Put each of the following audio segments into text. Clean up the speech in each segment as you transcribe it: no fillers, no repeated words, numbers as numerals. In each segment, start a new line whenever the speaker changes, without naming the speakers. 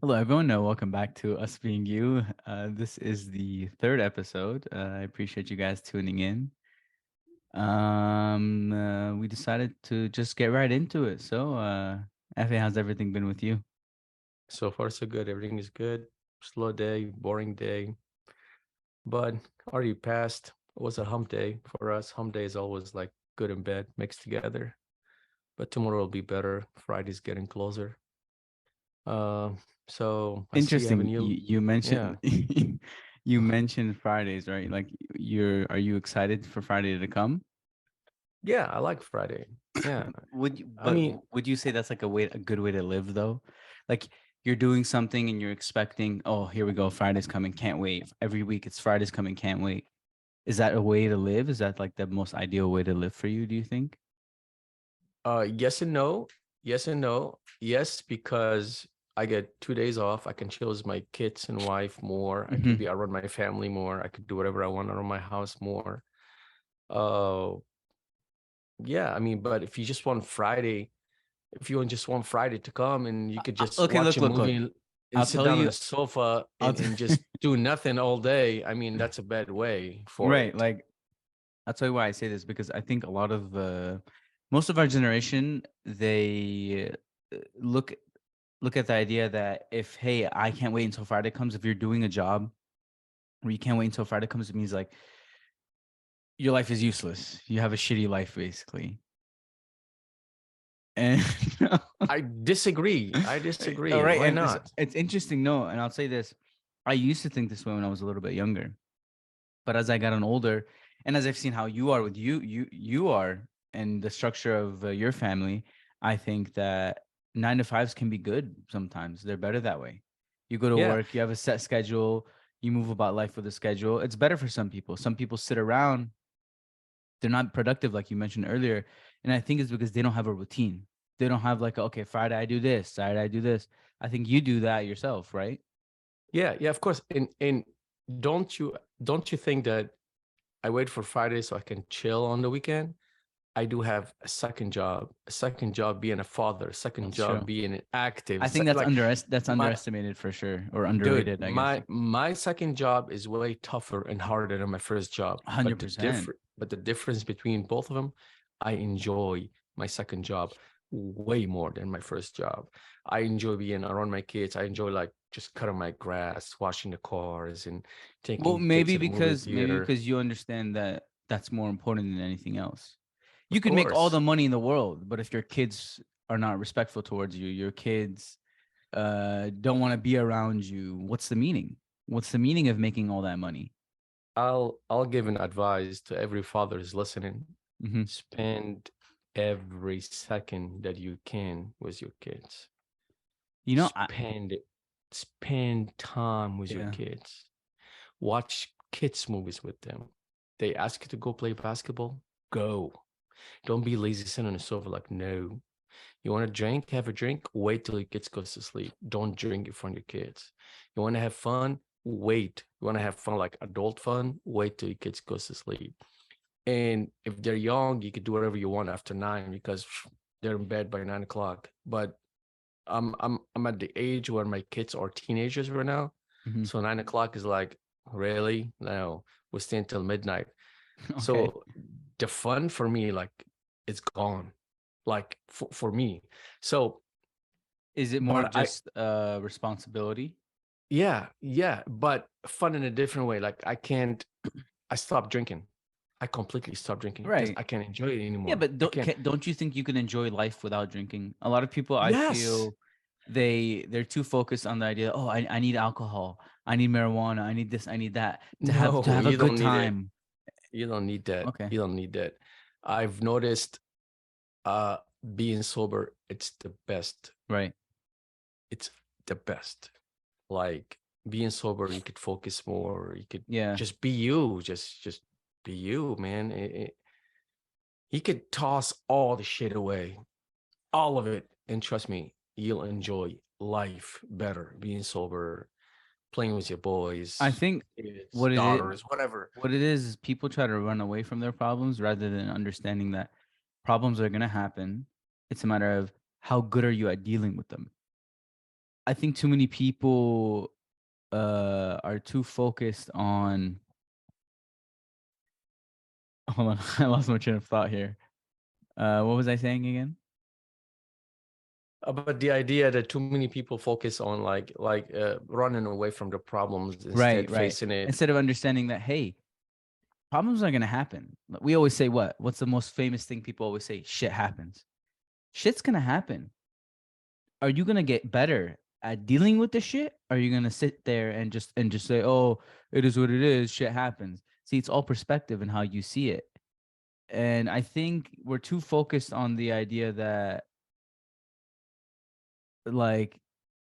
Hello, everyone. Welcome back to Us Being You. This is the third episode. I appreciate you guys tuning in. We decided to just get right into it. Effie, how's everything been with you?
So far, so good. Everything is good. Slow day, boring day, but already passed. It was a hump day for us. Hump day is always like good and bad mixed together. But tomorrow will be better. Friday's getting closer. Uh, so I see you have a
Interesting.
new,
You
yeah,
mentioned you mentioned Fridays, right? Like are you excited for Friday to come?
yeah. I like Friday. Yeah, I mean,
Would you say that's like a good way to live though? Like you're doing something and you're expecting, oh, here we go, Friday's coming, can't wait. Every week it's Friday's coming, can't wait. Is that a way to live? Is that like the most ideal way to live for you, do you think?
yes and no. Yes and no. Yes, because I get 2 days off. I can chill with my kids and wife more. I could
Hmm.
be around my family more. I could do whatever I want around my house more. Uh, yeah, I mean, but if you just want Friday, if you just want Friday to come and you could just
Okay,
watch
look,
a
look,
movie
look.
and
I'll
sit
tell
down on
you,
the sofa
I'll
and just do nothing all day, I mean, that's a bad way for
right,
it.
like I'll tell you why I say this because I think a lot of most of our generation they look look at the idea that if hey, I can't wait until Friday comes. If you're doing a job where you can't wait until Friday comes, it means like your life is useless. You have a shitty life basically. And
I disagree. I
all
disagree.
right,
Why
and
not?
it's interesting. No, and I'll say this: I used to think this way when I was a little bit younger, but as I got on older, and as I've seen how you are with you are, and the structure of your family, I think that 9 to 5s can be good sometimes. They're better that way. You go to
Yeah.
work, you have a set schedule, you move about life with a schedule. It's better for some people. Some people sit around, they're not productive, like you mentioned earlier, and I think it's because they don't have a routine. They don't have like, okay, Friday I do this, Saturday I do this. I think you do that yourself, right?
Yeah, yeah, of course. And don't you don't you think that I wait for Friday so I can chill on the weekend? I do have a second job being a father, a second
That's
job
true.
being active.
I think
Like
that's
my
underestimated for sure, or
dude,
underrated, I guess.
my second job is way tougher and harder than my first job. But
100%.
the difference between both of them, I enjoy my second job way more than my first job. I enjoy being around my kids. I enjoy like just cutting my grass, washing the cars, and
Well,
taking kids to the movie
maybe
theater.
because you understand that that's more important than anything else. You
Of
could make all
course.
the money in the world, but if your kids are not respectful towards you, your kids don't want to be around you, what's the meaning? What's the meaning of making all that money?
I'll give an advice to every father who's listening.
Hmm.
Spend every second that you can with your kids.
You know,
Spend it. Spend time with your
yeah.
kids. Watch kids movies with them. They ask you to go play basketball, go. Don't be lazy sitting on the sofa like no. You want to drink, have a drink, wait till your kids goes to sleep. Don't drink in front of your kids. You want to have fun, wait. You want to have fun like adult fun, wait till your kids goes to sleep. And if they're young, you could do whatever you want after 9 because they're in bed by 9 o'clock. But I'm at the age where my kids are teenagers right now.
Hmm.
So 9 o'clock is like, really? No, we stay until midnight.
Okay.
So the fun for me, like, it's gone. Like for me. So,
Is it more
but
of just responsibility?
yeah, but fun in a different way. Like I stopped drinking. I completely stopped drinking because
Right.
I can't enjoy it
Yeah,
anymore.
but
I can't.
don't you think you can enjoy life without drinking? A lot of people, I
Yes.
feel, they're too focused on the idea. Oh, I need alcohol, I need marijuana, I need this, I need that to
No,
have a
you
good
don't need it.
time.
You don't need that.
Okay,
You don't need that. I've noticed uh being sober, it's the best.
right.
It's the best. Like being sober, you could focus more. You could
Yeah,
just be you. Just be you, man. You could toss all the shit away, all of it, and trust me, you'll enjoy life better being sober, playing with your
I
boys,
think
kids,
what it is,
daughters, whatever.
what it is people try to run away from their problems rather than understanding that problems are gonna happen. It's a matter of how good are you at dealing with them. I think too many people are too focused on. Hold on, I lost my train of thought here. What was I saying again?
But the idea that too many people focus on running away from the problems
Right,
instead
right.
facing it.
Instead of understanding that, hey, problems are gonna happen. We always say what? What's the most famous thing people always say? Shit happens. Shit's gonna happen. Are you gonna get better at dealing with the shit? Or are you gonna sit there and just say, oh, it is what it is, shit happens? See, it's all perspective and how you see it. And I think we're too focused on the idea that, like,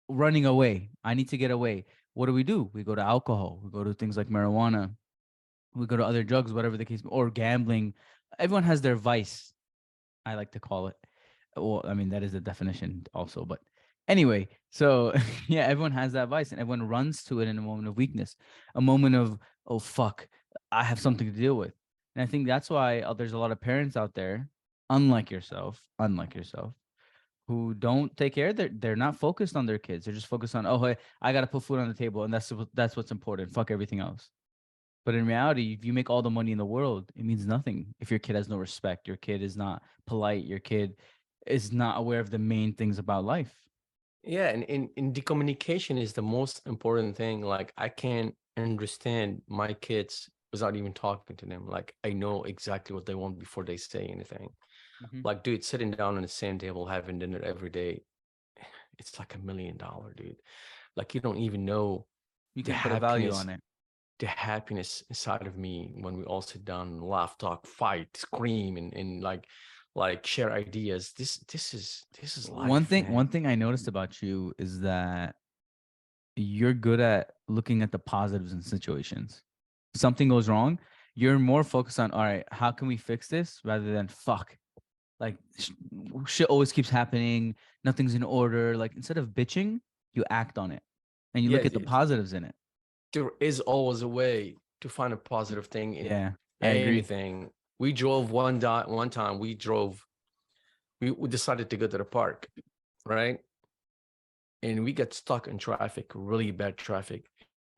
running away. I need to get away. What do? We go to alcohol. We go to things like marijuana. We go to other drugs, whatever the case, or gambling. Everyone has their vice, I like to call it. Well, I mean, that is the definition also, but anyway, so yeah, everyone has that vice and everyone runs to it in a moment of weakness, a moment of, oh, fuck, I have something to deal with. And I think that's why there's a lot of parents out there, unlike yourself, who don't take care. They're not focused on their kids. They're just focused on, oh, hey, I got to put food on the table. And that's what's important. Fuck everything else. But in reality, if you make all the money in the world, it means nothing if your kid has no respect, your kid is not polite, your kid is not aware of the main things about life.
Yeah, and in the communication is the most important thing. Like I can't understand my kids without even talking to them. Like I know exactly what they want before they say anything.
Mhm.
Like, dude, sitting down on the same table having dinner every day, it's like $1 million, dude. Like you don't even know
You
the
can put a value
happiness
on it.
the happiness inside of me when we all sit down and laugh, talk, fight, scream, and like share ideas. This is
One
life,
thing,
man.
one thing I noticed about you is that you're good at looking at the positives in situations. Something goes wrong, you're more focused on, all right, how can we fix this rather than fuck. Like shit always keeps happening, nothing's in order. Like instead of bitching, you act on it and you
Yeah,
look at the positives in it.
there is always a way to find a positive thing in
Yeah, I agree.
anything. We drove one time. We decided to go to the park, right? And we got stuck in traffic, really bad traffic,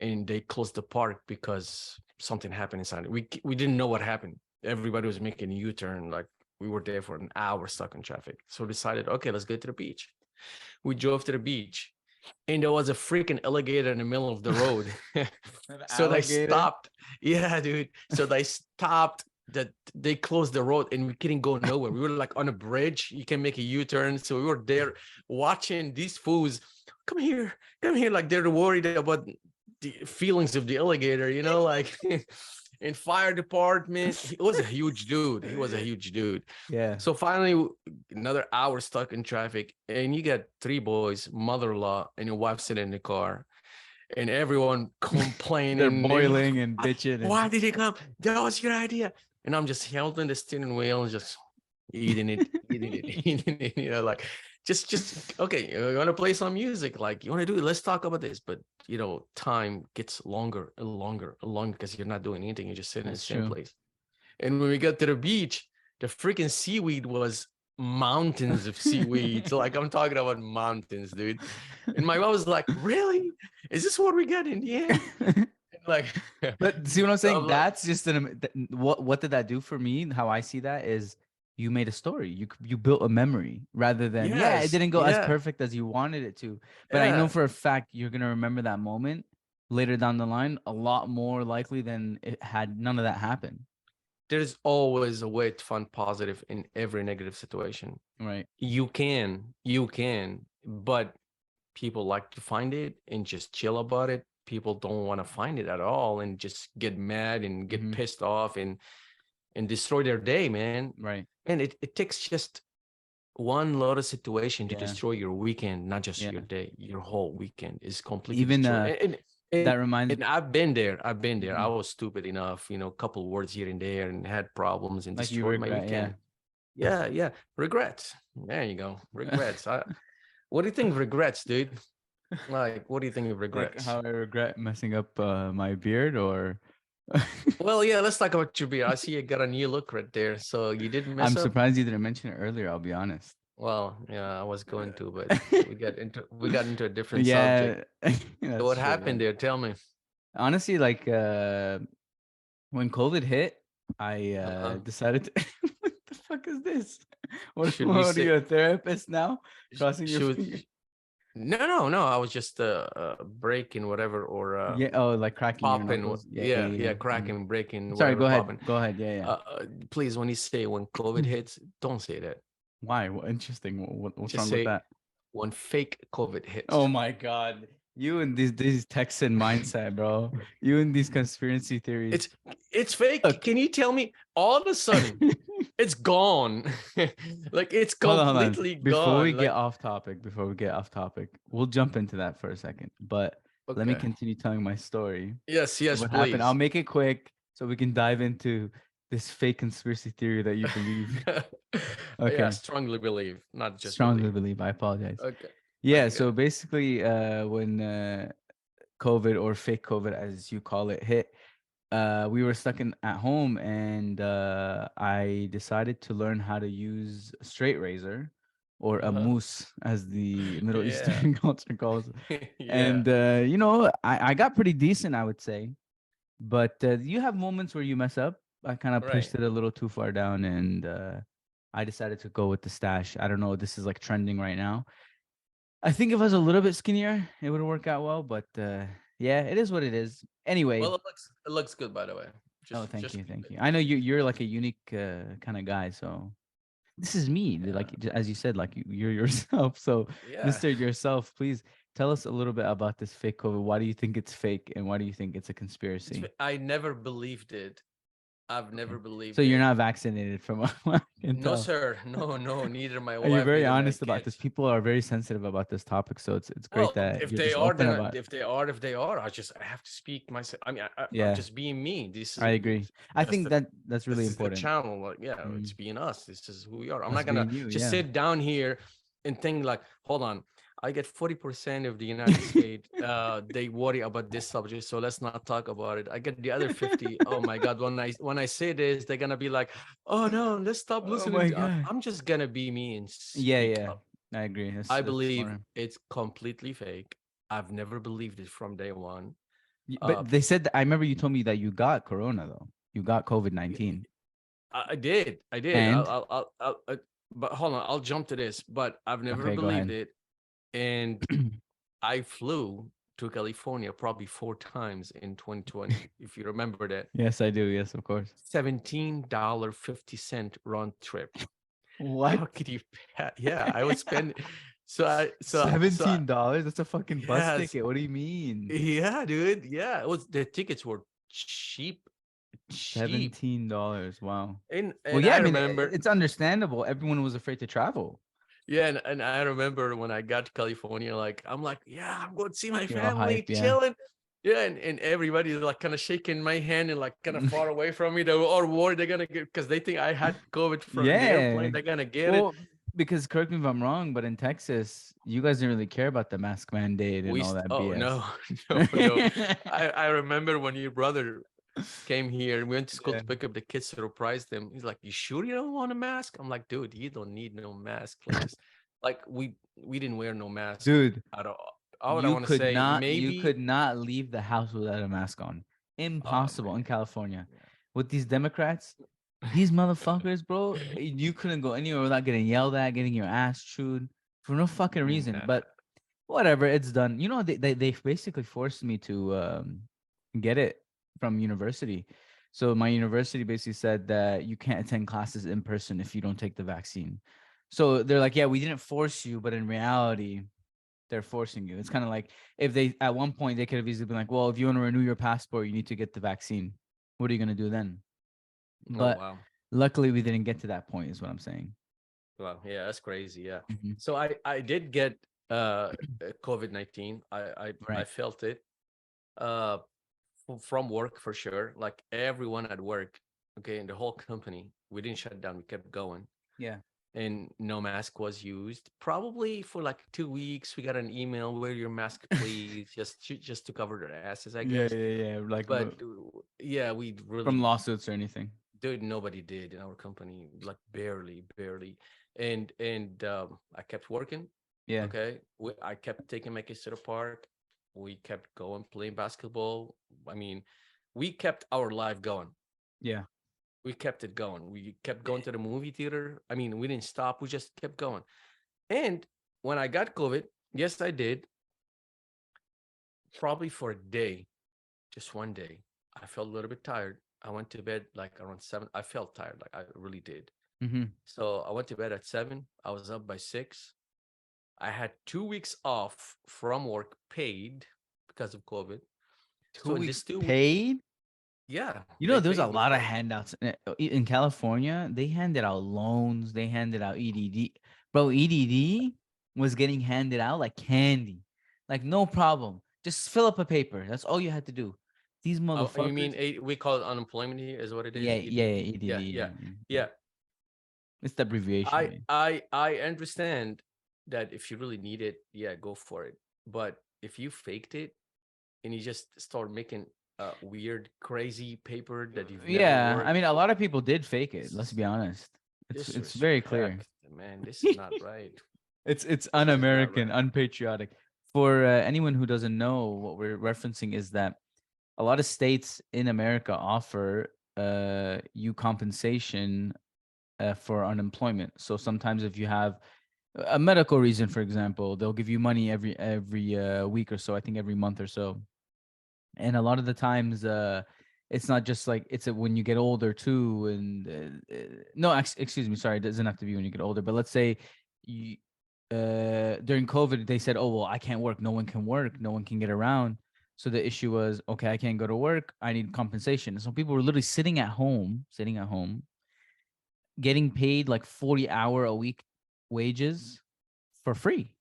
and they closed the park because something happened inside. We didn't know what happened. Everybody was making a U-turn. Like we were there for an hour stuck in traffic. So we decided, okay, let's go to the beach. We drove to the beach, and there was a freaking alligator in the middle of the road.
An
So they
alligator.
stopped. Yeah, dude. So they stopped. That they closed the road and we couldn't go nowhere. We were like on a bridge. You can make a U-turn. So we were there watching these fools come here, come here. Like they're worried about the feelings of the alligator, like in fire department. He was a huge dude. He was a huge dude.
Yeah.
So finally, another hour stuck in traffic, and you get three boys, mother-in-law, and your wife sitting in the car, and everyone
They're
complaining. And like,
boiling and bitching
why
and
did he come? That was your idea. And I'm just holding the steering wheel and just eating it, eating it, eating it. Like just okay. You want to play some music? Like you want to do it? Let's talk about this. But time gets longer and longer and longer because you're not doing anything. You're just sitting in the
that's
same
true.
place. And when we got to the beach, the freaking seaweed was mountains of seaweed. So like I'm talking about mountains, dude. And my mom was like, "Really? Is this what we got in the end?" And like,
But see what I'm
so
saying?
I'm like,
That's just what did that do for me? How I see that is you made a story. You built a memory rather than, yeah, it
yes,
didn't go as
yeah,
perfect as you wanted it to. But I know
yeah.
for a fact you're gonna remember that moment later down the line a lot more likely than it had none of that happen.
There's always a way to find positive in every negative situation.
Right.
You can, but people like to find it and just chill about it. People don't want to find it at all and just get mad and get
Hmm.
pissed off and destroy their day, man.
Right.
And it takes just one little situation to
Yeah.
destroy your weekend, not just your
Yeah.
day. Your whole weekend is completely
Even
destroyed. And,
that reminds
and I've been there. I've been there. I
mhm.
was stupid enough, a couple words here and there, and had problems and
Like you
destroyed my
regret, yeah.
weekend. Yeah, yeah. Regrets. There you go. Regrets. What do you think of regrets, dude? Like, what do you think of
Like
regrets?
how I regret messing up my beard or
Well, yeah, let's talk about your beard. I see you got a new look right there. So you didn't mess
I'm
up.
surprised you didn't mention it earlier, I'll be honest.
Well, yeah, I was going to, but we got into a different subject.
Yeah,
So
that's
what
true.
happened
Yeah.
there? Tell me.
Honestly, like when COVID hit, I
Uh-uh.
decided to what the fuck is this?
Should we
What are
say
you, a therapist now? Crossing your
should
finger?
no, no, no. I was just breaking whatever or
Yeah. Oh, like cracking your
popping.
knuckles. Yeah, yeah,
Yeah,
yeah.
yeah,
Mhm.
cracking, breaking,
Sorry,
whatever,
go ahead.
popping.
Go ahead. Yeah, yeah.
Please, when you say when COVID hits, don't say that.
Why? Interesting. What's
Just
wrong with
say
that?
when fake COVID hits.
Oh my God. You and these Texan mindset, bro. You and these conspiracy theories.
It's it's fake.
Look.
Can you tell me? All of a sudden, it's gone. Like it's
Hold on.
completely
Before we
gone.
get
Like
off topic, we'll jump into that for a second. But let me
okay.
continue telling my story
Yes,
of
yes,
what happened. I'll
please.
make it quick so we can dive into this fake conspiracy theory that you believe.
Yeah,
Okay.
strongly believe, not just
Strongly
believe.
believe. I apologize.
Okay.
Yeah,
Okay.
so basically when COVID or fake COVID as you call it hit, we were stuck in at home and I decided to learn how to use a straight razor or a
Uh-huh.
moose as the Middle
Yeah.
Eastern culture calls it.
Yeah.
And I got pretty decent, I would say. But you have moments where you mess up. I kind of
Right.
pushed it a little too far down and I decided to go with the stash. I don't know, this is like trending right now. I think if I was a little bit skinnier, it would work out well, but yeah, it is what it is. Anyway,
Well, it looks good, by the way.
oh,
Just
thank
just
you, thank you. I know you're like a unique kind of guy, so this is me.
yeah.
Like as you said, like you're yourself. So,
Yeah.
Mister Yourself, please tell us a little bit about this fake COVID. Why do you think it's fake, and why do you think it's a conspiracy?
I never believed it. I've
Okay,
never
so
believed
you're
it.
not vaccinated, from what I can
No,
tell.
sir. No, no, neither my
You're
wife,
very
neither my
honest about this.
kids.
People are very sensitive about this topic, so it's great
Well,
that
if
you're
they
just
are,
open
then
about it.
if they are, I have to speak myself. I mean, I'm
Yeah,
just being me. This
I
is
agree. I
that's
think
the
that's really
this is the
important.
channel. Like, yeah, it's
Mm.
being us. This is who we are. I'm
Us
not gonna
being you,
just
yeah.
sit down here and think like, hold on, I get 40% of the United States. They worry about this subject, so let's not talk about it. I get the other 50. Oh my God, when I say this, they're gonna be like, oh no, let's stop
Oh
listening
my
to.
god.
I'm just gonna be me and
Yeah,
speak
yeah.
up.
I agree.
I
That's
believe
smart.
it's completely fake. I've never believed it from day one. Uh,
But they said that, I remember you told me that you got corona though. You got
y-
COVID-19.
I did, I did.
And
But hold on, I'll jump to this. But I've never
okay, go
believed
ahead.
it, and I flew to California probably 4 times in 2020, if you remember that.
Yes, I do. Yes, of course.
$17.50 round trip.
What?
How could you? Yeah, I would spend.
$17? That's a fucking bus
Yes,
ticket. What do you mean?
yeah, dude. Yeah, it was the tickets were cheap, cheap.
$17. Wow. Well,
And
yeah,
I
I mean,
remember,
it's understandable. Everyone was afraid to travel.
yeah, and I remember when I got to California, like I'm like, yeah, I'm going to see my
You're all
family,
hype, yeah.
chilling. Yeah, and everybody's like kind of shaking my hand and like kind of far away from me. They were all worried they're gonna get because they think I had COVID from in the
Yeah.
airplane. They're gonna get it.
Well, because correct me if I'm wrong, but in Texas, you guys didn't really care about the mask mandate and all that
Oh
BS.
no, no, no. I remember when your brother came here. We went to school
Yeah.
to pick up the kids, surprised them. He's like, "You sure you don't want a mask?" I'm like, "Dude, you don't need no mask. Like just like we didn't wear no mask
Dude,
at all." All I want to say,
you
maybe,
could not leave the house without a mask on.
oh
Impossible in
man,
California.
yeah.
With these Democrats, these motherfuckers, bro, you couldn't go anywhere without getting yelled at, getting your ass chewed for no fucking reason.
Nah.
But whatever, it's done. You know, they basically forced me to get it from university. So my university basically said that you can't attend classes in person if you don't take the vaccine. So they're like, yeah, we didn't force you, but in reality, they're forcing you. It's kind of like if they at one point they could have easily been like, well, if you want to renew your passport, you need to get the vaccine. What are you gonna do then?
Oh
But
wow,
luckily, we didn't get to that point. Is what I'm saying.
wow, yeah, that's crazy. Yeah.
Mhm.
So I did get COVID-19. I
Right.
felt it uh from work for sure. Like everyone at work, okay, and the whole company, we didn't shut down. We kept going.
Yeah.
And no mask was used. Probably for like 2 weeks, we got an email, wear your mask, please, just to cover their asses, I
Yeah.
guess.
Yeah. Yeah. Like
But yeah, we
from
really
lawsuits or anything.
dude, nobody did in our company, like barely, barely. and I kept working.
Yeah.
Okay, I kept taking my kids to the park. We kept going playing basketball. I mean, we kept our life going.
Yeah.
We kept it going. We kept going to the movie theater. I mean, we didn't stop. We just kept going. And when I got COVID, yes, I did. Probably for a day, just one day, I felt a little bit tired. I went to bed like around 7. I felt tired, like I really did.
Mm-hmm.
So I went to bed at 7. I was up by 6. I had 2 weeks off from work paid because of COVID.
Two
So in
weeks
this two,
paid.
yeah,
You know,
they
there's a
paid me
lot of
for it.
handouts in California. They handed out loans. They handed out EDD. Bro, EDD was getting handed out like candy. Like no problem. Just fill up a paper. That's all you had to do. These
Oh, you mean
motherfuckers.
we call it unemployment here? Is what it
Yeah,
is?
yeah, yeah,
EDD.
EDD.
Yeah,
Yeah,
yeah,
yeah, yeah.
yeah.
It's the abbreviation, man.
I understand that if you really need it, yeah, go for it. But if you faked it and you just start making weird, crazy paper that you've never
Yeah, I
worked,
mean, a lot of people did fake it. Let's
this
be honest. It's very clear.
disrespect, man. This is not right.
It's
This is not
un-American,
right.
unpatriotic. For anyone who doesn't know, what we're referencing is that a lot of states in America offer you compensation for unemployment. So sometimes if you have a medical reason, for example, they'll give you money every week or so. I think every month or so. And a lot of the times, it's not just like it's when you get older too. And no, excuse me, sorry, it doesn't have to be when you get older. But let's say you during COVID, they said, "Oh well, I can't work. No one can work. No one can get around." So the issue was, okay, I can't go to work. I need compensation. And so people were literally sitting at home, getting paid like 40-hour a week wages for free.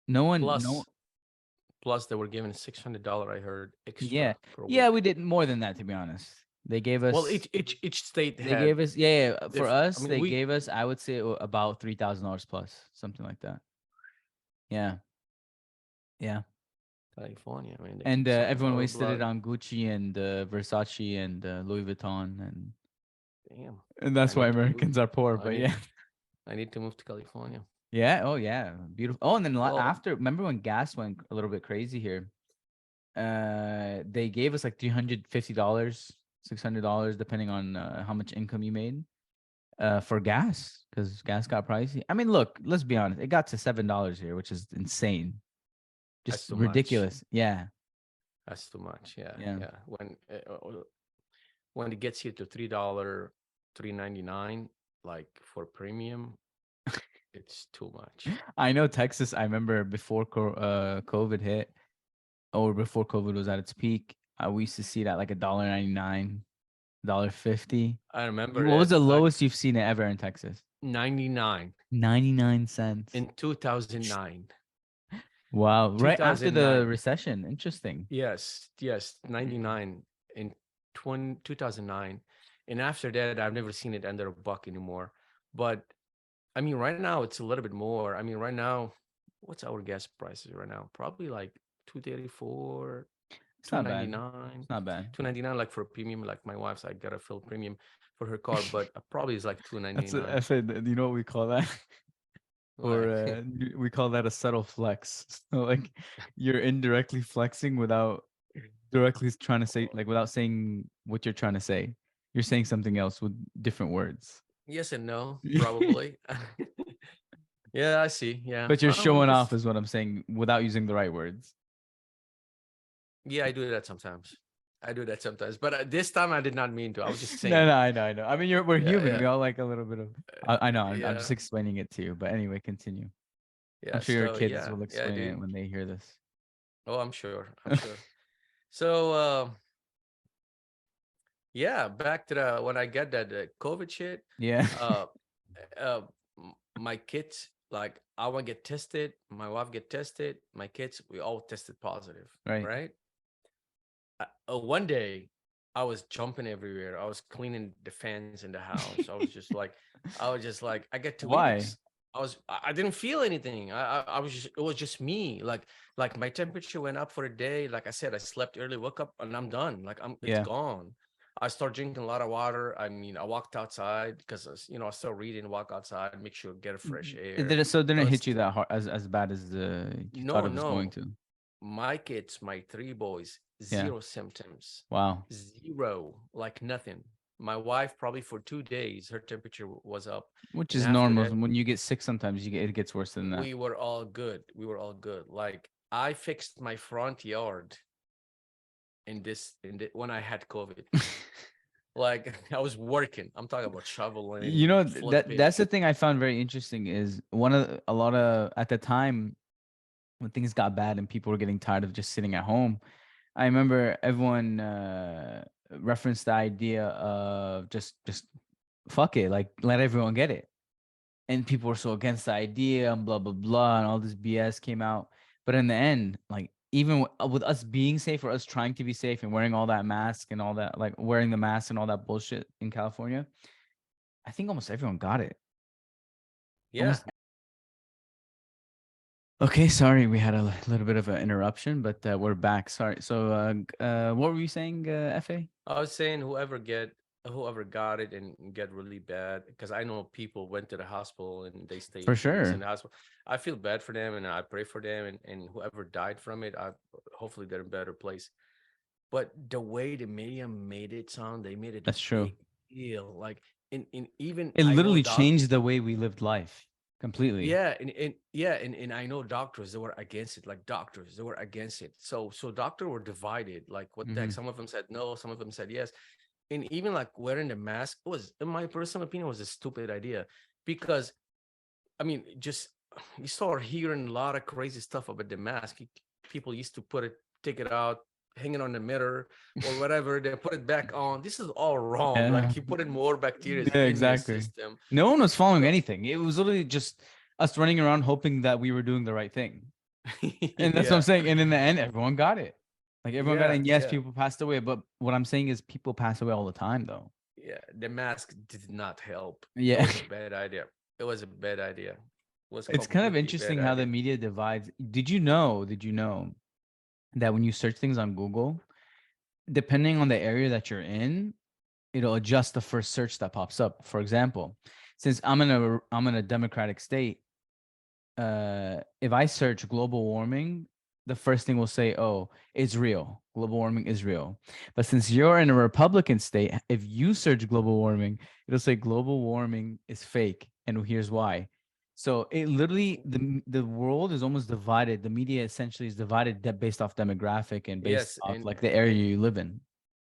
No one, no,
Plus, plus they were given $600. I heard
yeah,
extra per
yeah,
week.
we did more than that, to be honest. They gave
Well,
us,
each state
they
had
gave us, yeah, yeah. For
different. I
us,
mean,
they
we
gave us, I would say about $3,000 plus, something like that. Yeah, yeah.
California. I mean, they
And
keep sucking
everyone
our
wasted it
blood.
on Gucci and Versace and Louis Vuitton,
Damn.
and
I
that's why
need to move.
Americans are poor.
I
But
need
yeah,
I need to move to California.
yeah, oh yeah, beautiful. Oh, and then
Well,
after, remember when gas went a little bit crazy here? They gave us like $350, $600, depending on how much income you made, for gas, because gas got pricey. I mean, look, let's be honest, it got to $7 here, which is insane, just
that's too much.
ridiculous. Yeah,
That's too much. Yeah,
yeah.
yeah. When it gets here to $3, 3.99, like for premium, it's too much.
I know Texas. I remember before COVID hit, or before COVID was at its peak, we used to see that like $1.99, $1.50.
I remember
You, what was
it
the
like
lowest you've seen it ever in Texas?
99
99 cents.
in 2009.
Wow. Right after the
2009.
recession. Interesting.
Yes, yes,
Mm.
99 in 2009. And after that, I've never seen it under a buck anymore. But I mean, right now it's a little bit more. I mean, right now, what's our gas prices right now? Probably like 234,
It's not bad.
299,
It's not bad.
299 like for a premium, like my wife's, I got a fill premium for her car, but probably is like
I
299.
said, you know what we call that? Or
What?
we call that a subtle flex. So like you're indirectly flexing without directly trying to say, like without saying what you're trying to say. You're saying something else with different words.
Yes and no, probably. Yeah, I see. Yeah.
But you're
I'm
showing off
just
is what I'm saying without using the right words.
yeah, I do that sometimes. I do that sometimes. But this time I did not mean to. I was just
No,
saying.
no, I know, I know. I mean, we're
Yeah,
human.
yeah.
We all like a little bit of. I know. I'm
Yeah.
just explaining it to you. But anyway, continue. I'm
Yeah.
sure your
So
kids
yeah,
will
yeah,
explain it
dude.
when they hear this.
Oh, I'm sure. I'm sure. So yeah, back to the when I get that COVID shit,
Yeah.
uh my kids, like I want to get tested, my wife get tested, my kids, we all tested positive,
Right.
right? One day I was jumping everywhere. I was cleaning the fans in the house. I get 2 weeks.
Why?
I didn't feel anything. I was just, it was just me. Like my temperature went up for a day. Like I said, I slept early, woke up and I'm done. Like it's
Yeah.
gone. I start drinking a lot of water. I mean, I walked outside because I still reading, walk outside, make sure get a fresh air.
So it didn't hit
Those
you
things.
that hard as bad as you thought
No,
it was going
no.
to.
My kids, my three boys,
Yeah.
zero symptoms,
Wow.
zero, like nothing. My wife, probably for 2 days, her temperature was up,
Which
and
is
after
normal.
that,
When you get sick, sometimes it gets worse than that.
we were all good. We were all good. Like I fixed my front yard when I had COVID. Like I was working. I'm talking about
You
shoveling,
know
flipping.
that's the thing I found very interesting is a lot of at the time when things got bad and people were getting tired of just sitting at home. I remember everyone referenced the idea of just fuck it, like let everyone get it. And people were so against the idea and blah blah blah and all this BS came out. But in the end, like even with us being safe or us trying to be safe and wearing all that mask and all that, like wearing the mask and all that bullshit in California, I think almost everyone got it.
Yeah,
Almost. Okay, sorry, we had a little bit of an interruption, but we're back. Sorry. So, what were you saying, Fa?
I was saying whoever got it and get really bad, because I know people went to the hospital and they
For
stayed 2 weeks in
sure.
the hospital. I feel bad for them and I pray for them, and whoever died from it, I hopefully they're in a better place. But the way the media made it sound, they made it a
That's true.
big deal. Like in even
It
I know
literally
doc
changed the way we lived life completely.
yeah, and I know doctors that were against it, like doctors that were against it. So doctors were divided. Like what the heck?
Hmm.
Some of them said no, some of them said yes. And even like wearing the mask was, in my personal opinion, was a stupid idea because I mean, just you start hearing a lot of crazy stuff about the mask. People used to take it out, hang it on the mirror or whatever, then put it back on. This is all wrong.
Yeah.
Like you put in more bacteria
Yeah,
in your
exactly.
system.
No one was following
So
anything. It was literally just us running around hoping that we were doing the right thing. And that's what I'm
yeah,
saying. And in the end, everyone got it. Like everyone got it.
yeah,
And yes,
yeah,
people passed away. But what I'm saying is people pass away all the time, though.
yeah. The mask did not help. It
Yeah.
was a bad idea. It was a bad idea. It was
It's kind of
completely bad
interesting how the
idea.
media divides. Did you know that when you search things on Google, depending on the area that you're in, it'll adjust the first search that pops up. For example, since I'm in a democratic state, if I search global warming, the first thing will say, "Oh, it's real. Global warming is real." But since you're in a Republican state, if you search global warming, it'll say global warming is fake, and here's why. So it literally the world is almost divided. The media essentially is divided based off demographic and based
Yes,
off
and
like the area
and
you live in.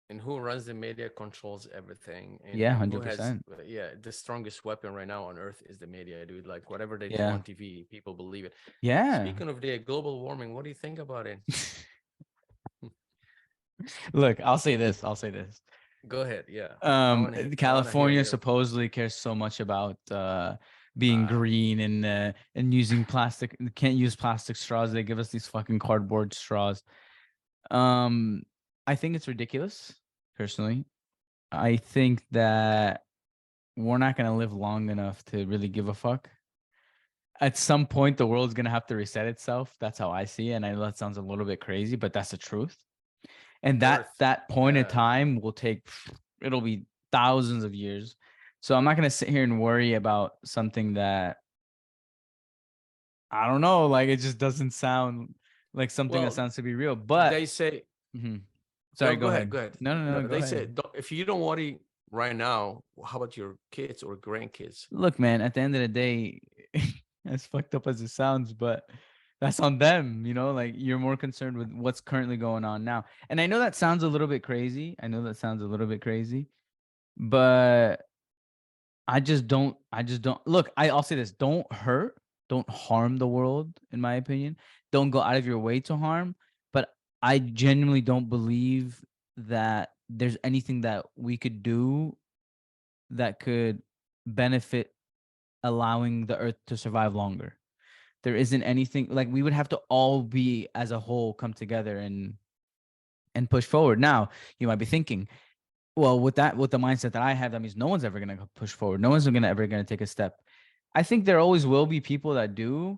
and who runs the media controls everything, and
Yeah,
and who has
100%.
yeah, the strongest weapon right now on earth is the media, dude. Like whatever they throw
Yeah,
on TV, people believe it.
yeah.
Speaking of the global warming, what do you think about it?
Look, I'll say this. I'll say this.
Go ahead. Yeah, I want to hear
California
your
supposedly cares so much about being
uh
green and using plastic. Can't use plastic straws. They give us these fucking cardboard straws. Um, I think it's ridiculous. Personally, I think that we're not gonna live long enough to really give a fuck. At some point, the world's gonna have to reset itself. That's how I see it. And I know that sounds a little bit crazy, but that's the truth. And that
Earth.
that point in
Yeah.
time will take, it'll be thousands of years. So I'm not going to sit here and worry about something that I don't know, like it just doesn't sound like something that
Well,
sounds to be real. But
they say
mhm.
no.
Sorry, go
Go ahead.
ahead.
Go ahead.
No, no,
No,
no, go
they say
ahead.
if you don't worry right now, how about your kids or grandkids?
Look, man, at the end of the day, as fucked up as it sounds, but that's on them, like you're more concerned with what's currently going on now. And I know that sounds a little bit crazy. I know that sounds a little bit crazy, but I just don't look, I'll say this, don't harm the world, in my opinion. Don't go out of your way to harm. But I genuinely don't believe that there's anything that we could do that could benefit allowing the earth to survive longer. There isn't anything, like we would have to all be as a whole come together and push forward. Now, you might be thinking, well, with the mindset that I have, that means no one's ever gonna push forward. No one's gonna ever gonna take a step. I think there always will be people that do,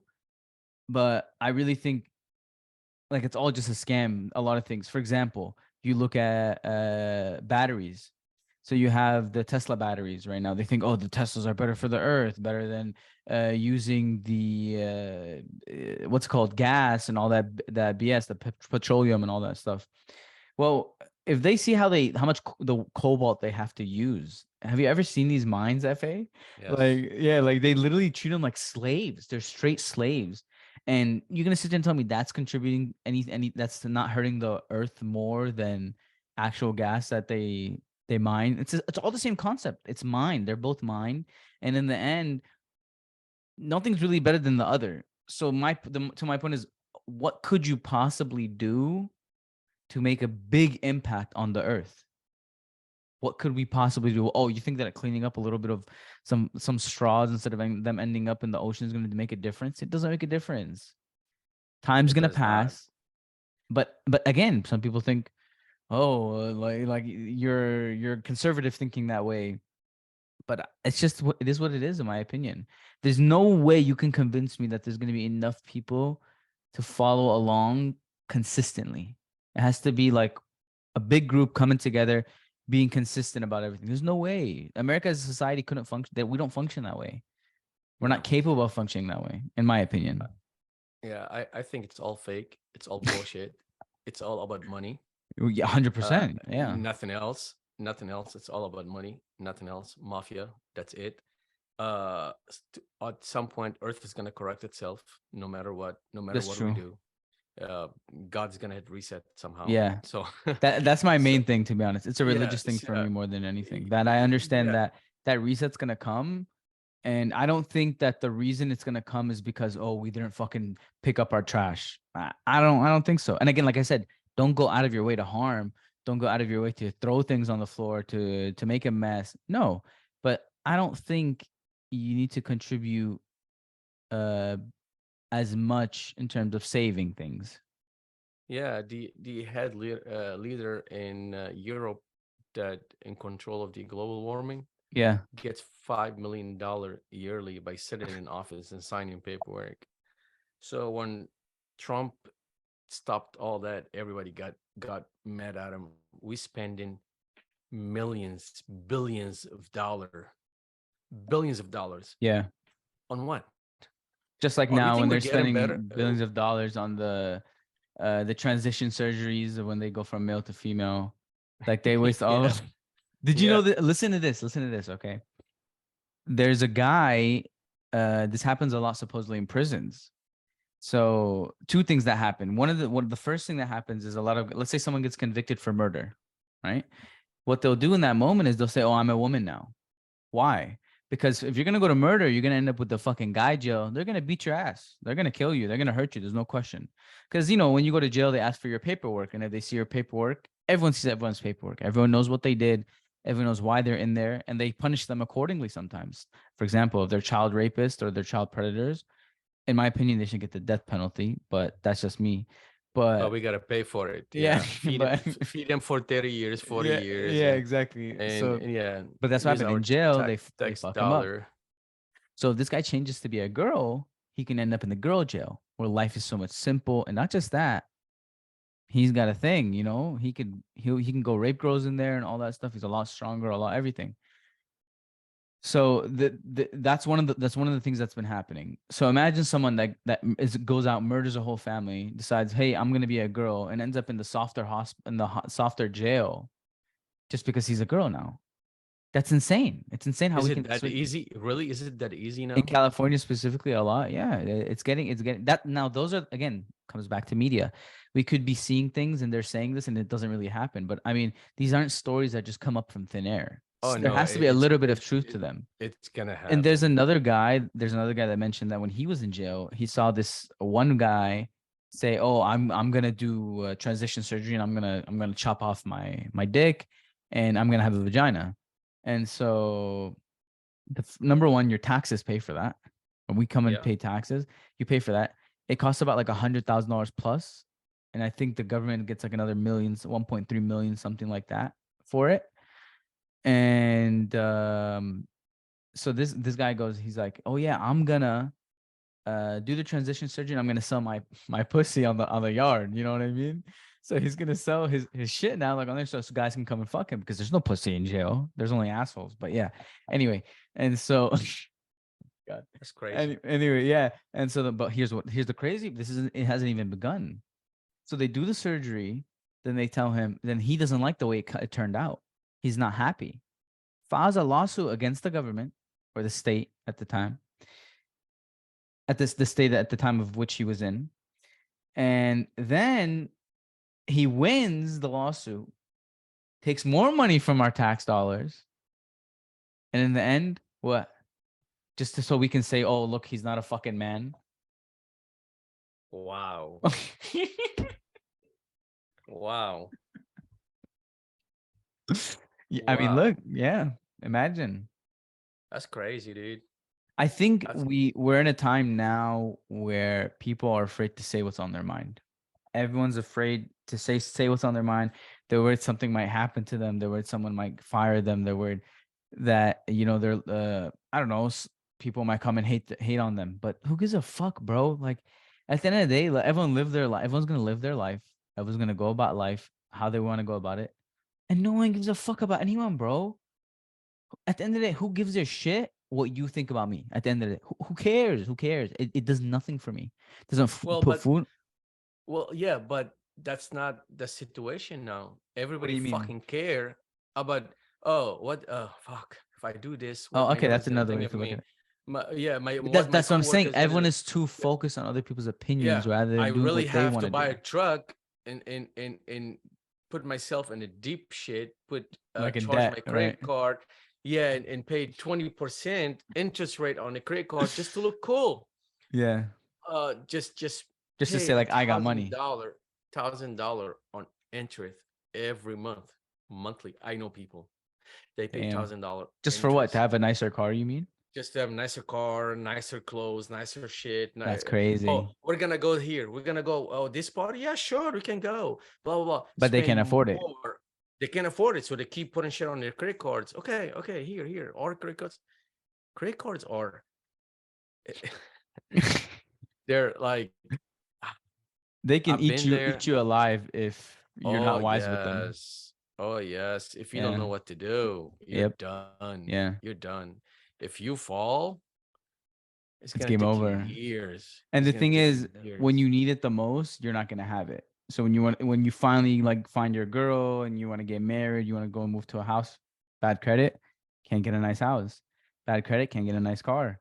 but I really think like it's all just a scam. A lot of things. For example, you look at batteries. So you have the Tesla batteries right now. They think, oh, the Teslas are better for the earth, better than using the what's it called gas and all that BS, the petroleum and all that stuff. Well, if they see how much the cobalt they have to use, have you ever seen these mines, FA?
Yes.
Like, yeah, like they literally treat them like slaves. They're straight slaves. And you're gonna sit there and tell me that's contributing any that's not hurting the earth more than actual gas that they mine. It's all the same concept. It's mine. They're both mine. And in the end, nothing's really better than the other. So to my point is, what could you possibly do to make a big impact on the earth? What could we possibly do? Oh, you think that cleaning up a little bit of some straws instead of them ending up in the ocean is going to make a difference? It doesn't make a difference. Time's
It
going to
does not.
pass. But again, some people think, oh, like you're conservative thinking that way. But it's just what it is, what it is, in my opinion. There's no way you can convince me that there's going to be enough people to follow along consistently. It has to be like a big group coming together, being consistent about everything. There's no way. America as a society couldn't function. That we don't function that way. We're not
No.
capable of functioning that way, in my
Uh,
opinion.
Yeah, I think it's all fake. It's all bullshit. It's all about money.
Yeah, 100%. Yeah,
Nothing else. Nothing else. It's all about money. Nothing else. Mafia. That's it. At some point, Earth is gonna correct itself, no matter what. No matter
that's
what we
true.
do, uh, God's gonna hit reset somehow.
Yeah,
So,
that's my
so
main thing, to be honest. It's a
yeah,
religious thing for me more than anything. That I understand
yeah.
that reset's gonna come. And I don't think that the reason it's gonna come is because, oh, we didn't fucking pick up our trash. I don't think so. And again, like I said, don't go out of your way to harm. Don't go out of your way to throw things on the floor to make a mess. No, but I don't think you need to contribute uh as much in terms of saving things.
Yeah, the leader in Europe that in control of the global warming
Yeah,
gets $5 million yearly by sitting in office and signing paperwork. So when Trump stopped all that, everybody got mad at him. We spending millions, billions of dollars
yeah.
on what?
Just like
Oh, you
now
think
when
we're
they're
getting
spending
better?
billions of dollars on the transition surgeries when they go from male to female. Like they waste all.
Yeah,
Did you know
yeah.
that? Listen to this. Listen to this. Okay. There's a guy. This happens a lot supposedly in prisons. So two things that happen. One of the first thing that happens is a lot of, let's say someone gets convicted for murder, right? What they'll do in that moment is they'll say, "Oh, I'm a woman now." Why? Because if you're gonna go to murder, you're gonna end up with the fucking guy jail. They're gonna beat your ass. They're gonna kill you. They're gonna hurt you. There's no question. Because when you go to jail, they ask for your paperwork, and if they see your paperwork, everyone sees everyone's paperwork. Everyone knows what they did. Everyone knows why they're in there, and they punish them accordingly. Sometimes, for example, if they're child rapists or they're child predators, in my opinion, they should get the death penalty. But that's just me.
Oh,
But
we gotta pay for it.
yeah,
Yeah,
but
feed them for 30 years, 40
yeah,
years,
yeah, exactly. So,
and yeah,
but that's what
use
happened
our
in jail. They
tax
fuck him up.
dollar.
So if this guy changes to be a girl, he can end up in the girl jail where life is so much simple. And not just that, he's got a thing, he can go rape girls in there and all that stuff. He's a lot stronger, a lot everything. So that's one of the things that's been happening. So imagine someone goes out, murders a whole family, decides, hey, I'm gonna be a girl, and ends up in the softer jail just because he's a girl now. That's insane. It's insane how
Is
we
it
can
that
switch.
easy? Really? Is it that easy
In
now?
California specifically, a lot. Yeah, it's getting that now. Those are again comes back to media. We could be seeing things and they're saying this and it doesn't really happen. But I mean, these aren't stories that just come up from thin air.
Oh
There
no,
has to be a
it's
little bit of
it,
truth to
it
them.
it's gonna
And
happen.
there's another guy that mentioned that when he was in jail, he saw this one guy say, "Oh, I'm gonna do transition surgery and I'm gonna chop off my dick and I'm gonna have a vagina." And so number one, your taxes pay for that. When we come and
Yeah.
pay taxes, you pay for that. It costs about like $100,000 plus, and I think the government gets like another millions, 1.3 million, something like that for it. And so this guy goes, he's like, oh yeah, do the transition surgery. And I'm gonna sell my pussy on the yard. You know what I mean? So he's gonna sell his shit now, like on there, so guys can come and fuck him because there's no pussy in jail. There's only assholes. But yeah, anyway, and so God.
That's crazy.
Anyway, yeah. And so but here's the crazy. This isn't it hasn't even begun. So they do the surgery, then they tell him, then he doesn't like the way it turned out. He's not happy. Files a lawsuit against the government or the state at the time, at this the state at the time of which he was in. And then he wins the lawsuit, takes more money from our tax dollars, and in the end, what? So we can say, oh, look, he's not a fucking man.
Wow. Wow.
Yeah, I mean,
Wow.
look, yeah, imagine.
That's crazy, dude.
I think
That's
we're in a time now where people are afraid to say what's on their mind. Everyone's afraid to say what's on their mind. They're worried something might happen to them. They're worried someone might fire them. They're worried that they're I don't know, people might come and hate on them. But who gives a fuck, bro? Like at the end of the day, like, everyone live their life. Everyone's gonna live their life. Everyone's gonna go about life how they want to go about it, and no one gives a fuck about anyone, bro. At the end of the day, who gives a shit what you think about me? At the end of the day, who cares? Who cares? It does nothing for me. It doesn't
well,
put
but
food.
yeah, but that's not the situation now.
What do
Everybody
you mean?
fucking care about, oh, what fuck. If I do this, what
Oh,
my
okay, that's
neighbor's gonna
another
think
way
of
to look at
me.
it.
My
But
what my
that's what I'm saying.
coworker's
Everyone
gonna.
is too focused on other people's opinions
Yeah,
rather
I
than doing
really
what they
have
want
to
to
buy
do.
a truck and put myself in a deep shit,
Like in
charge
debt,
my
right?
credit card, yeah, and pay 20% interest rate on the credit card just to look cool.
Yeah.
Just
Just to
pay
say
a
like I got
thousand
money.
dollar $1,000 on interest every month, monthly. I know people, they pay
Damn.
$1,000
Just for what? To
interest
have a nicer car, you mean?
just to have a nicer car, nicer clothes, nicer shit.
That's
Oh,
crazy.
we're gonna go here. We're gonna go. Oh, this party? Yeah, sure, we can go. Blah blah blah.
But they
Spend
can't afford it.
more. They can't afford it, so they keep putting shit on their credit cards. Okay, okay, here. Our credit cards. Credit cards are. They're like,
They can
I've been there.
eat you alive if you're
Oh
not wise with them.
yes. Oh yes. If you don't
Yeah.
know what to do, you're
Yep.
done.
Yeah.
You're done. If you fall, it's
It's
gonna
game
take you
over.
years.
And
It's
the
gonna
thing
take you
is, when
years.
you need it the most, you're not gonna have it. So when you finally like find your girl and you want to get married, you want to go and move to a house, bad credit, can't get a nice house. Bad credit, can't get a nice car.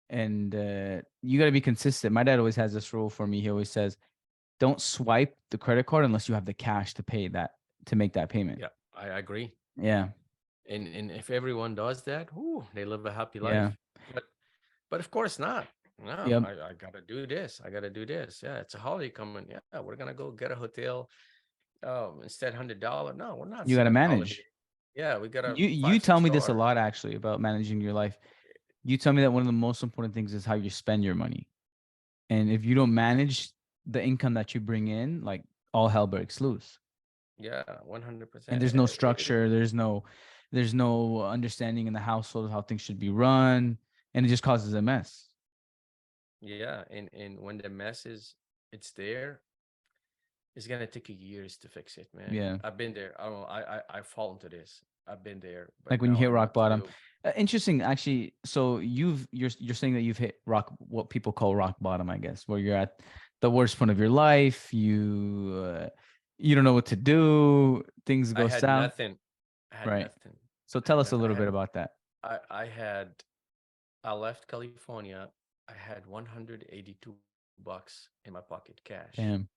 And you got to be consistent. My dad always has this rule for me. He always says, "Don't swipe the credit card unless you have the cash to pay that to make that payment."
Yeah, I agree.
Yeah,
And if everyone does that, whoo, they live a happy
yeah,
life. But of course not. No,
yep.
I gotta do this. I gotta do this. Yeah, it's a holiday coming. Yeah, we're gonna go get a hotel. Instead $100. No, we're not
You got to
staying holiday.
manage.
Yeah, we got a
You
five,
tell
six
me this a
star.
lot actually about managing your life. You tell me that one of the most important things is how you spend your money. And if you don't manage the income that you bring in, like all hell breaks loose.
Yeah,
And
100%.
there's no structure, there's no understanding in the household of how things should be run, and it just causes a mess.
Yeah, and when the mess is it's there, it's gonna take you years to fix it, man.
Yeah.
I've been there. I don't know. I fall into this. I've been there, but
Like when you
now
hit
I know
rock
what to
bottom.
do.
Interesting actually. So you're saying that you've hit what people call rock bottom, I guess, where you're at the worst point of your life, you don't know what to do, things
I
go
had
south,
nothing. I had
right?
nothing.
So
I
tell
had
us a
nothing.
little bit about that.
I had I left California. I had 182 bucks in my pocket cash.
Damn.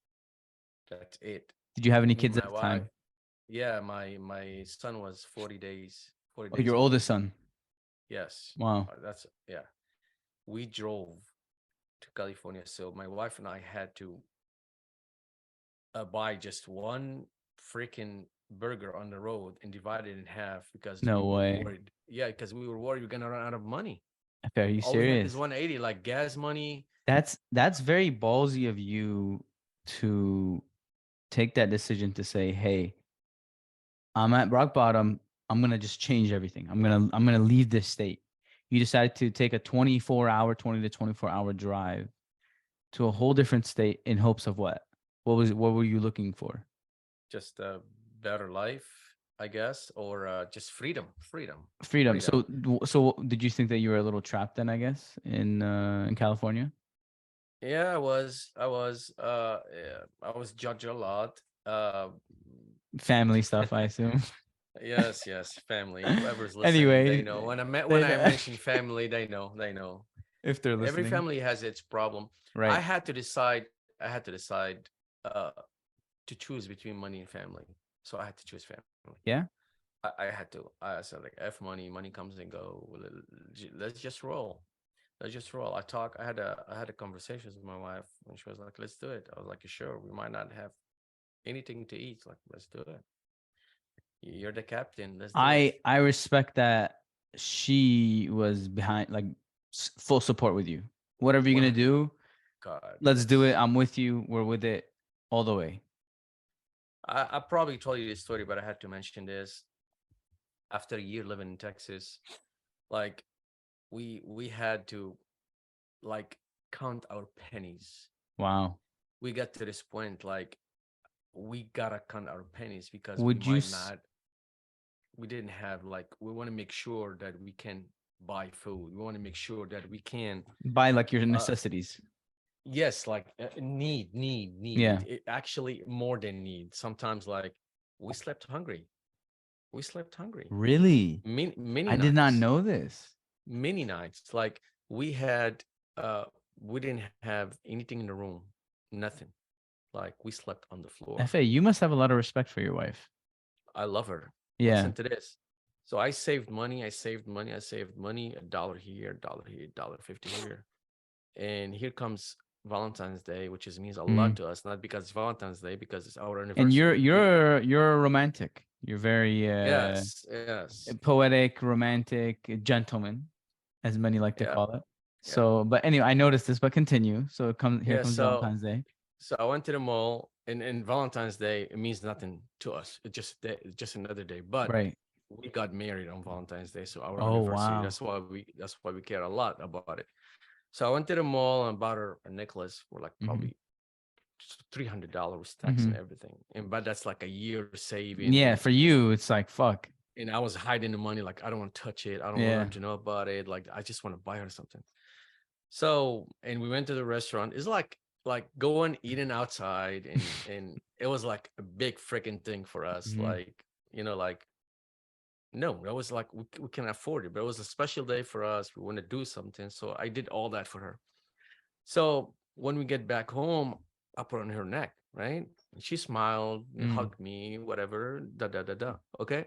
That's it.
Did you have any
Me and
kids at
my
the
wife.
time?
Yeah, my son was 40
Oh,
days
your
old.
oldest son.
Yes.
Wow.
That's yeah. We drove to California. So my wife and I had to buy just one freaking burger on the road and divide it in half because we
No
were
way.
worried. Yeah, because we were worried we're gonna run out of money.
Are you
All we had is
serious?
180, like gas money.
That's very ballsy of you to take that decision to say, "Hey, I'm at rock bottom. I'm gonna just change everything. I'm gonna leave this state." You decided to take a 20 to 24 hour drive to a whole different state in hopes of what? What were you looking for?
Just a better life, I guess, or just freedom,
Freedom.
freedom.
So did you think that you were a little trapped then, I guess, in California?
Yeah, yeah, I was judged a lot.
Family stuff, I assume.
Yes, yes, family. Whoever's listening, they
Anyway,
know. When
they
I
know
mention family, they know. They know.
if they're
Every
listening.
family has its problem. I
Right.
had to decide. I had to decide uh, to choose between money and family. So I had to choose family.
Yeah.
I had to. I said like, F money. Money comes and go. Let's just roll. Let's just roll. I had a conversation with my wife when she was like, "Let's do it." I was like, "Sure, we might not have anything to eat. Like, let's do it. You're the captain. Let's do it."
I respect that she was behind, like, full support with you. Whatever you're gonna
100.
do,
God,
let's do it.
yes.
I'm with you. We're with it all the way.
I probably told you this story, but I had to mention this. After a year living in Texas, like we had to like count our pennies.
Wow.
We got to this point like we gotta count our pennies because we
Would you
might not. We didn't have like we want to make sure that we can buy food. We want to make sure that we can.
buy like your
Uh,
necessities?
yes, like
Yeah.
need. It actually more than need. Sometimes like we slept hungry. We slept hungry.
Really?
Many
I did not
nights.
know this.
Many nights. Like we had we didn't have anything in the room. Nothing. Like we slept on the floor.
Fa, you must have a lot of respect for your wife.
I love her.
Yeah.
Listen to this. So I saved money. I saved money. I saved money. $1 here, $1 here, $1.50 here. And here comes Valentine's Day, which is means a lot
Mm.
to us. Not because it's Valentine's Day, because it's our
And you're
anniversary.
you're you're a romantic. You're very
Yes, yes,
poetic, romantic, gentleman, as many like to
yeah,
call it.
yeah,
So, but anyway, I noticed this, but continue. So here
yeah.
comes
So
Valentine's Day.
so I went to the mall, and Valentine's Day it means nothing to us. It's just another day. But
Right.
we got married on Valentine's Day, so our
Oh,
anniversary.
wow.
That's why we care a lot about it. So I went to the mall and bought her a necklace for like
Mm-hmm.
probably $300 tax
Mm-hmm.
and everything. And but that's like a year saving,
Yeah, for you, it's like fuck.
and I was hiding the money. Like I don't want to touch it. I don't want her
Yeah.
to know about it. Like I just want to buy her something. So and we went to the restaurant. It's like going eating outside, and it was like a big freaking thing for us.
Mm-hmm.
Like like no, that was like we can afford it, but it was a special day for us. We want to do something, so I did all that for her. So when we get back home, I put on her neck, right? And she smiled and
Mm-hmm.
hugged me, whatever, da da da da. Okay.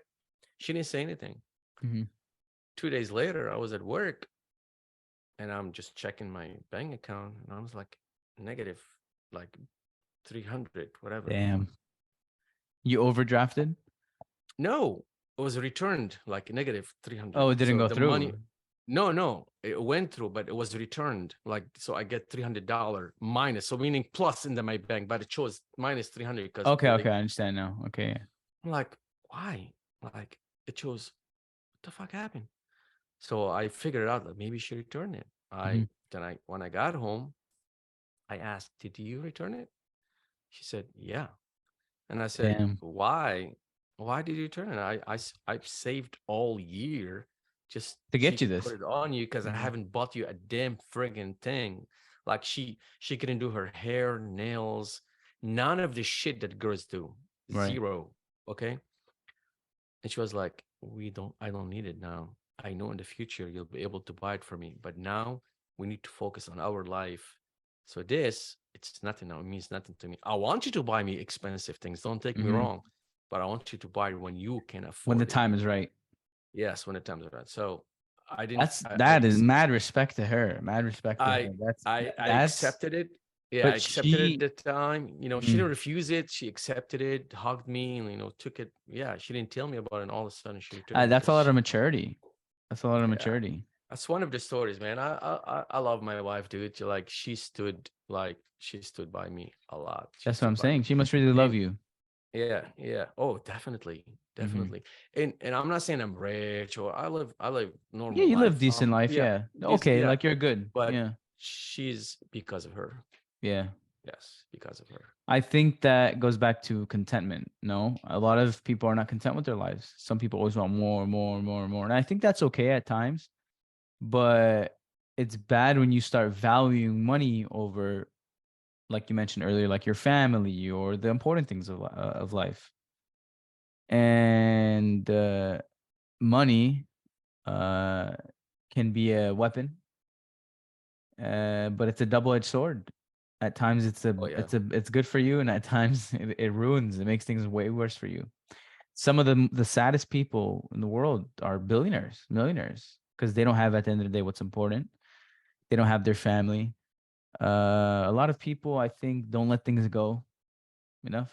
She didn't say anything.
Mm-hmm.
2 days later, I was at work and I'm just checking my bank account and I was like negative, like 300, whatever.
Damn. You overdrafted?
No, it was returned like negative
Oh,
300.
it didn't
So
go
the money,
through.
no, it went through, but it was returned. Like, so I get $300 minus, so meaning plus into my bank, but it shows minus 300 because
Okay, okay, I understand now. Okay, yeah.
I'm like, why? Like, it shows, what the fuck happened? So I figured out that maybe she returned it.
Mm-hmm.
When I got home, I asked, did you return it? She said, yeah. And I said,
Damn.
why? Why did you return it? I've saved all year just
To
she
get you
could put
this.
it on you because I
Mm-hmm.
haven't bought you a damn friggin' thing. Like she couldn't do her hair, nails, none of the shit that girls do.
Right.
Zero. Okay. And she was like, I don't need it now. I know in the future you'll be able to buy it for me. But now we need to focus on our life. So it's nothing now. It means nothing to me. I want you to buy me expensive things. Don't take me
Mm-hmm.
wrong. But I want you to buy it when you can
When the
afford it.
time is right.
Yes, when the time is right. So I didn't
That is mad respect to her. Mad respect to her.
I
That's
accepted it. Yeah, I
but
accepted it
she
at the time. She
mm,
didn't refuse it. She accepted it, hugged me, and took it. Yeah, she didn't tell me about it. And all of a sudden, she returned it
that's a
because
lot of maturity. That's a lot of
yeah,
maturity.
that's one of the stories, man. I love my wife, dude. She stood by me a lot. She
That's what
stood
I'm
by me,
saying. She must really love
and
you.
yeah, yeah. Oh, definitely,
Hmm.
definitely. And I'm not saying I'm rich or I live
Yeah,
normal
you live
life.
decent life.
Yeah,
Yeah.
this
Okay,
yeah,
like you're good.
but
Yeah.
she's because of her.
Yeah.
Yes, because of her.
I think that goes back to contentment. No, a lot of people are not content with their lives. Some people always want more, more, more, more. And I think that's okay at times, but it's bad when you start valuing money over, like you mentioned earlier, like your family or the important things of life. And money uh, can be a weapon, but it's a double-edged sword. At times,
Oh yeah.
it's good for you, and at times it ruins. It makes things way worse for you. Some of the saddest people in the world are billionaires, millionaires, because they don't have at the end of the day what's important. They don't have their family. A lot of people, I think, don't let things go enough.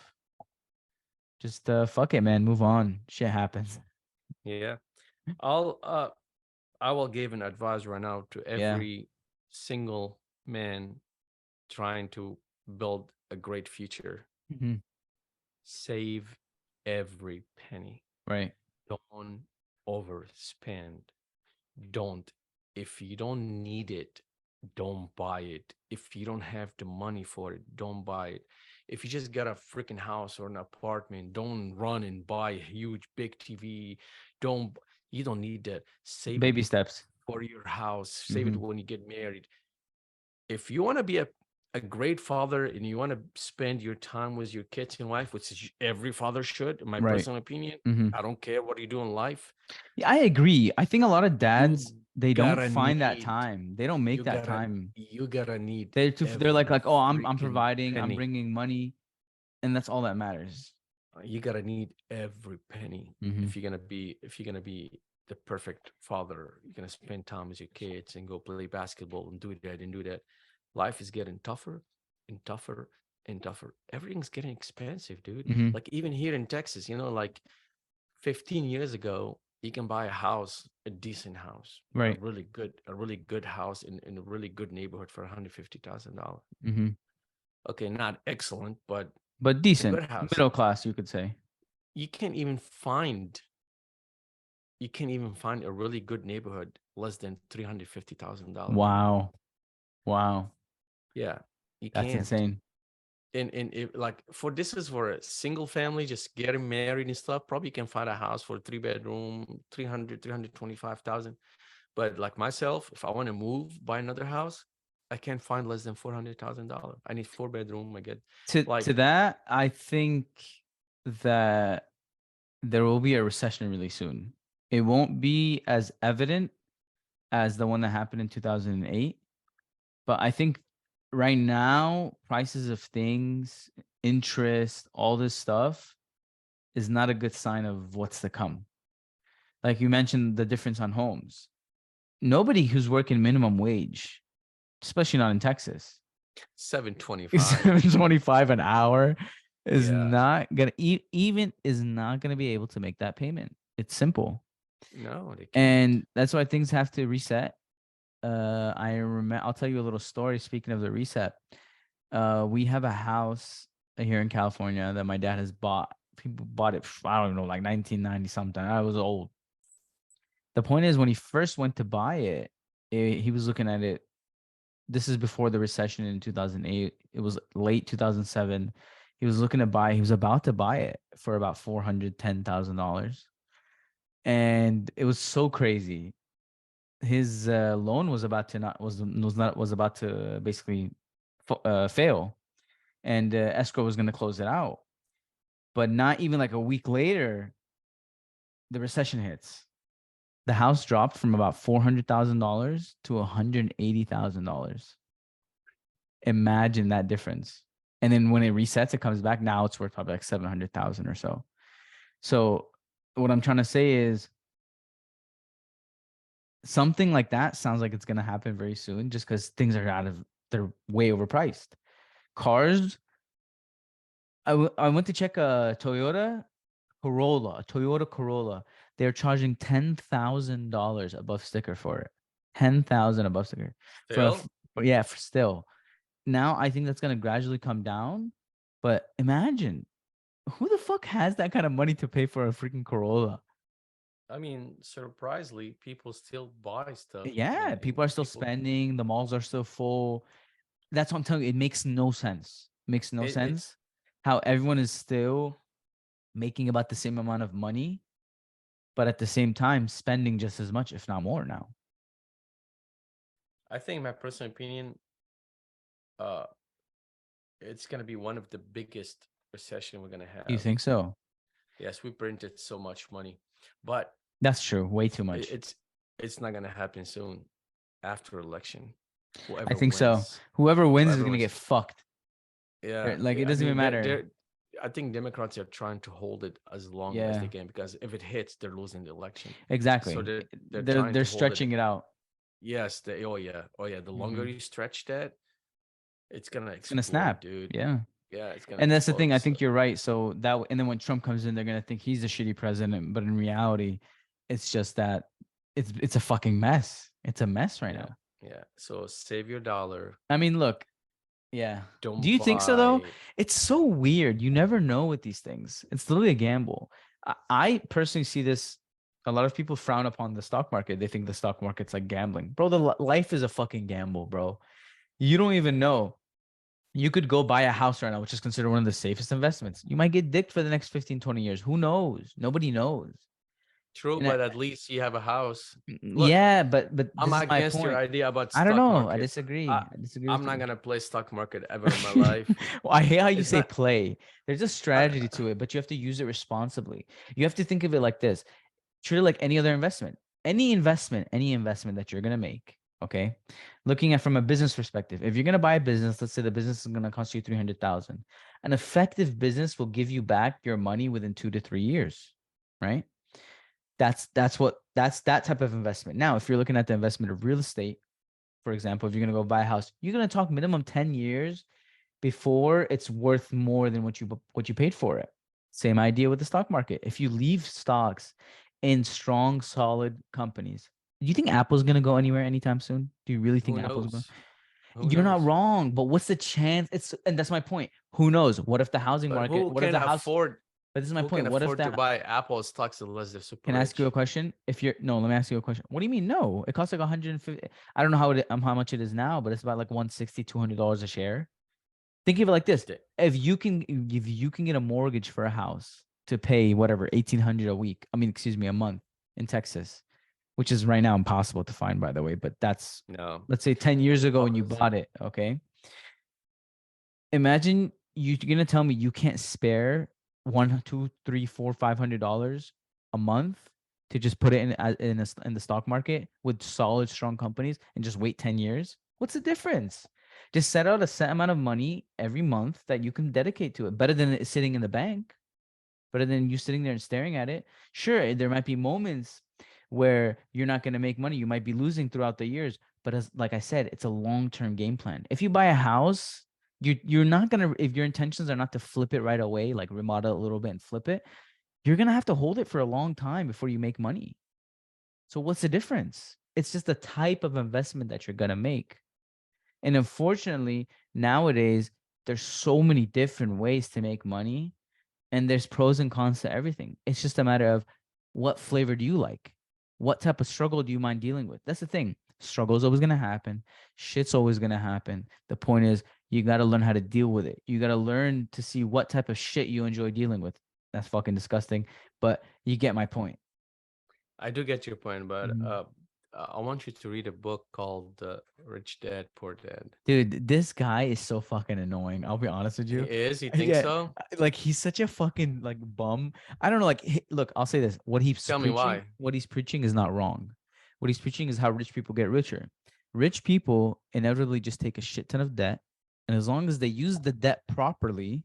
Just fuck it, man. Move on. Shit happens.
Yeah. I'll I will give an advice right now to
Yeah.
every single man trying to build a great future.
Hmm.
Save every penny.
Right.
Don't overspend. Don't. If you don't need it, don't buy it. If you don't have the money for it, don't buy it. If you just got a freaking house or an apartment, don't run and buy a huge big TV. Don't you don't need that. Save it
Baby steps.
for your house. Save it
Hmm.
when you get married. If you want to be a great father and you want to spend your time with your kids and wife, which is every father should, in my
Right.
personal opinion,
Hmm.
I don't care what you do in life,
Yeah, I agree. I think a lot of
you
dads they don't
gotta
find that
need
time. They don't make
you
that
gotta
time.
you gotta need
They're
every
like oh I'm
freaking
providing, I'm
penny.
bringing money, and that's all that matters.
You gotta need every penny
Hmm.
if you're gonna be the perfect father. You're gonna spend time with your kids and go play basketball and do that and do that. Life is getting tougher and tougher and tougher. Everything's getting expensive, dude.
Hmm.
Like even here in Texas, like 15 years ago, you can buy a house, a decent house,
Right.
a really good house in a really good neighborhood for $150,000.
Hmm.
Okay, not excellent, but
But
it's a
decent,
good house.
middle class, you could say.
You can't even find you can't even find a really good neighborhood less than $350,000.
Wow. Wow.
Yeah, you
That's
can't.
insane.
And like for this is for a single family just getting married and stuff. Probably you can find a house for a 3 bedroom, 325,000. But like myself, if I want to move, buy another house, I can't find less than $400,000. I need 4 bedroom. I get
To
like
that, I think that there will be a recession really soon. It won't be as evident as the one that happened in 2008, but I think right now prices of things, interest, all this stuff is not a good sign of what's to come. Like you mentioned the difference on homes. Nobody who's working minimum wage, especially not in Texas,
725.
7.25 an hour is
Yeah.
not gonna even is not gonna be able to make that payment. It's simple.
No, they can't.
And that's why things have to reset. I remember I'll tell you a little story speaking of the reset. We have a house here in California that my dad has bought. People bought it, I don't know, like 1990 something. I was old. The point is when he first went to buy it, he was looking at it. This is before the recession in 2008. It was late 2007. He was looking to buy, he was about to buy it for about $410,000. And it was so crazy. His loan was about to not was not was about to basically fail, and escrow was going to close it out. But not even like a week later, the recession hits. The house dropped from about $400,000 to $180,000. Imagine that difference. And then when it resets, it comes back. Now it's worth probably like 700,000 or so. So what I'm trying to say is something like that sounds like it's going to happen very soon just because things are they're way overpriced. Cars, I went to check a Toyota Corolla. They're charging $10,000 above sticker for it. 10,000 above sticker
Still,
yeah, for still. Now I think that's gonna gradually come down. But imagine who the fuck has that kind of money to pay for a freaking Corolla?
I mean, surprisingly, people still buy stuff.
Yeah,
And
people are still
people,
spending. The malls are still full. That's what I'm telling you. It makes no sense. Makes no
It
sense how everyone is still making about the same amount of money, but at the same time spending just as much, if not more now.
I think, my personal opinion, uh, it's gonna be one of the biggest recession we're gonna
You
have.
think so?
Yes, we printed so much money, but
That's true. Way too
it,
much.
it's it's not gonna happen soon after election.
I
Whoever
think so.
wins,
Whoever wins is
whoever
gonna
wins,
get fucked.
yeah.
Like it
I
doesn't even
mean,
matter.
I think Democrats are trying to hold it as long as they
Yeah,
can, because if it hits, they're losing the election. So
exactly.
they're
They're
trying
they're
to hold it.
stretching it out.
Yes, they. Oh yeah, oh yeah. The longer
Hmm.
you stretch that, it's gonna
It's gonna
explode,
snap.
dude.
Yeah.
Yeah, it's gonna
And that's the thing.
explode.
I
So
think you're right. So and then when Trump comes in, they're gonna think he's a shitty president. But in reality, it's just that it's a fucking mess. It's a mess right
yeah,
now.
yeah. So save your dollar.
I mean, look, yeah. Do
Don't
you think so though?
buy.
It's so weird. You never know with these things. It's literally a gamble. I personally see this. A lot of people frown upon the stock market. They think the stock market's like gambling. Bro, life is a fucking gamble, bro. You don't even know. You could go buy a house right now, which is considered one of the safest investments. You might get dicked for the next 15, 20 years. Who knows? Nobody knows.
True,
And
but at least you have a house. Look,
yeah, but
I'm
this is my
against your
point.
idea about
I don't
stock
know. I
market.
disagree.
I,
I disagree
I'm
with
not
you.
gonna play stock market ever in my life.
Well, I hate how you
It's
say
not.
play. There's a
I,
strategy to it, but you have to use it responsibly. You have to think of it like this. Treat it like any other investment. Any investment that you're gonna make. Okay. Looking at from a business perspective, if you're gonna buy a business, let's say the business is gonna cost you 300,000. An effective business will give you back your money within 2 to 3 years, right? That's that type of investment. Now, if you're looking at the investment of real estate, for example, if you're gonna go buy a house, you're gonna talk minimum 10 years before it's worth more than what you paid for it. Same idea with the stock market. If you leave stocks in strong, solid companies, do you think Apple's gonna go anywhere anytime soon? Do you really think
who
Apple's going?
knows? Who
You're not
knows?
wrong, but what's the chance? And that's my point. Who knows? What if the housing
But
market?
who
What if
can
the house?
afford?
But this is my
Who
point.
can
What if
afford to
that?
buy Apple stocks unless they're super
Can I ask you a
rich?
question? If you're no, let me ask you a question. What do you mean? No, it costs like 150. I don't know how much it is now, but it's about like 160, $200 a share. Think of it like this:
They-
if you can get a mortgage for a house to pay whatever 1,800 a week, I mean, excuse me, a month in Texas, which is right now impossible to find, by the way. But that's
No,
let's say 10 years ago when you
Pause.
bought it. Okay, imagine you're gonna tell me you can't spare one, two, three, four, $500 a month to just put it in the stock market with solid, strong companies and just wait 10 years. What's the difference? Just set out a set amount of money every month that you can dedicate to it. Better than it sitting in the bank, better than you sitting there and staring at it. Sure, there might be moments where you're not going to make money. You might be losing throughout the years, but as like I said, it's a long-term game plan. If you buy a house, you're not going to if your intentions are not to flip it right away, like remodel it a little bit and flip it, you're going to have to hold it for a long time before you make money. So what's the difference? It's just the type of investment that you're going to make. And unfortunately, nowadays there's so many different ways to make money and there's pros and cons to everything. It's just a matter of what flavor do you like? What type of struggle do you mind dealing with? That's the thing. Struggle is always going to happen. Shit's always going to happen. The point is, you got to learn how to deal with it. You got to learn to see what type of shit you enjoy dealing with. That's fucking disgusting, but you get my point.
I do get your point, but
Mhm.
I want you to read a book called Rich Dad Poor Dad.
Dude, this guy is so fucking annoying. I'll be honest with
He
you.
is. You think
Yeah,
so?
like he's such a fucking like bum. I don't know. Like, look, I'll say this:
Tell me why.
what he's preaching is not wrong. What he's preaching is how rich people get richer. Rich people inevitably just take a shit ton of debt, and as long as they use the debt properly,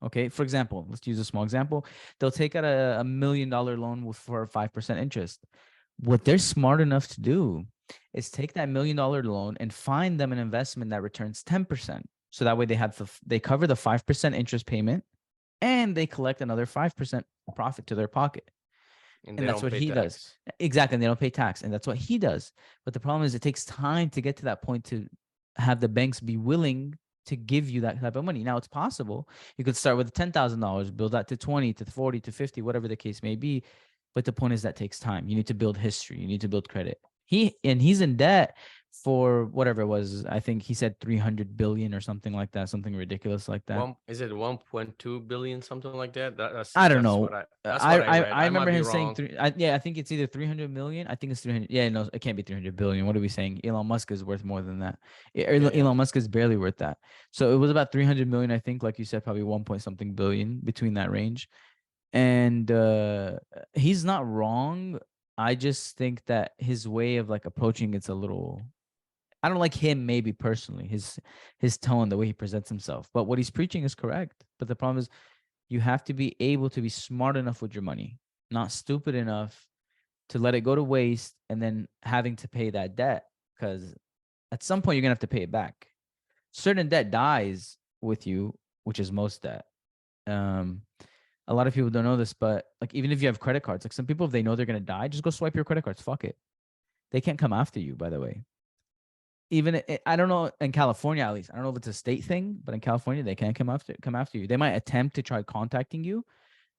okay. For example, let's use a small example. They'll take out a $1 million loan with for 5% interest. What they're smart enough to do is take that $1 million loan and find them an investment that returns 10%. So that way they cover the 5% interest payment and they collect another 5% profit to their pocket.
And
And
they
that's
don't
what
pay
he does.
tax.
Exactly. And they don't pay tax. And that's what he does. But the problem is it takes time to get to that point to have the banks be willing to give you that type of money. Now it's possible. You could start with $10,000, build that to 20, to 40, to 50, whatever the case may be. But the point is that takes time. You need to build history. You need to build credit. He's in debt for whatever it was. I think he said 300 billion or something like that, something ridiculous like that.
One is it 1.2 billion, something like that?
I don't
That's
know.
what I read.
I
I might
remember
be
him saying
wrong.
three. Yeah, I think it's either 300 million. I think it's 300. Yeah, no, it can't be 300 billion. What are we saying? Elon Musk is worth more than that.
Yeah, yeah.
Elon Musk is barely worth that. So it was about 300 million. I think, like you said, probably 1 point something billion between that range. And he's not wrong. I just think that his way of like approaching it's a little. I don't like him maybe personally. His tone, the way he presents himself. But what he's preaching is correct. But the problem is you have to be able to be smart enough with your money, not stupid enough to let it go to waste and then having to pay that debt because at some point you're gonna have to pay it back. Certain debt dies with you, which is most debt. Um, a lot of people don't know this, but like even if you have credit cards, like some people if they know they're gonna die, just go swipe your credit cards. Fuck it. They can't come after you. By the way, even I don't know in California at least. I don't know if it's a state thing, but in California they can't come after you. They might attempt to try contacting you,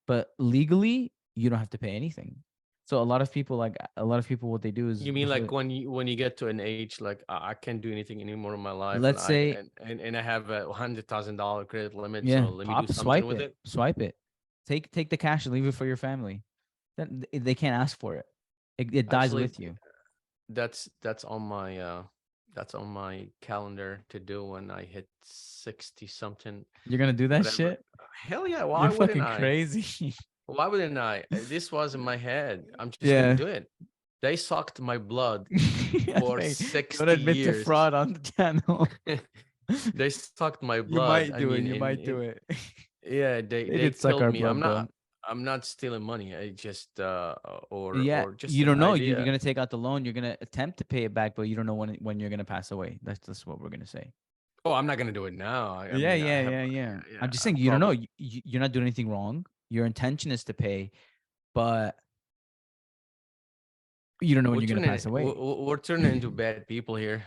but legally you don't have to pay anything. So a lot of people what they do is
You mean
before
like when you get to an age like I can't do anything anymore in my life, and
let's say
I have a $100,000 credit limit, so
yeah,
let me do
pop
something with it.
swipe it. Take the cash and leave it for your family. Then they can't ask for it. It dies
Actually,
with you.
that's on my calendar to do when I hit 60 something,
You're gonna do that
whatever.
shit?
Hell yeah,
You're
why wouldn't
fucking
I?
crazy.
Why wouldn't I? This was in my head. I'm just gonna
Yeah.
do it. They sucked my blood for
Hey, don't
60
admit to
years.
fraud on the channel.
They sucked my
You
blood.
might
I
do it.
mean,
You might do
in
it.
yeah,
They
they
did suck
killed
our
me.
blood, bro.
I'm not stealing money. I just
Yeah,
or just
you
an
don't know. You're
idea.
gonna take out the loan. You're gonna attempt to pay it back, but you don't know when you're gonna pass away. That's what we're gonna say.
Oh, I'm not gonna do it now. I
Yeah,
mean, I
yeah,
have
yeah, yeah.
yeah,
I'm just saying you don't know.
probably.
You're not doing anything wrong. Your intention is to pay, but you don't know when you're gonna pass away.
We're turning into bad people here.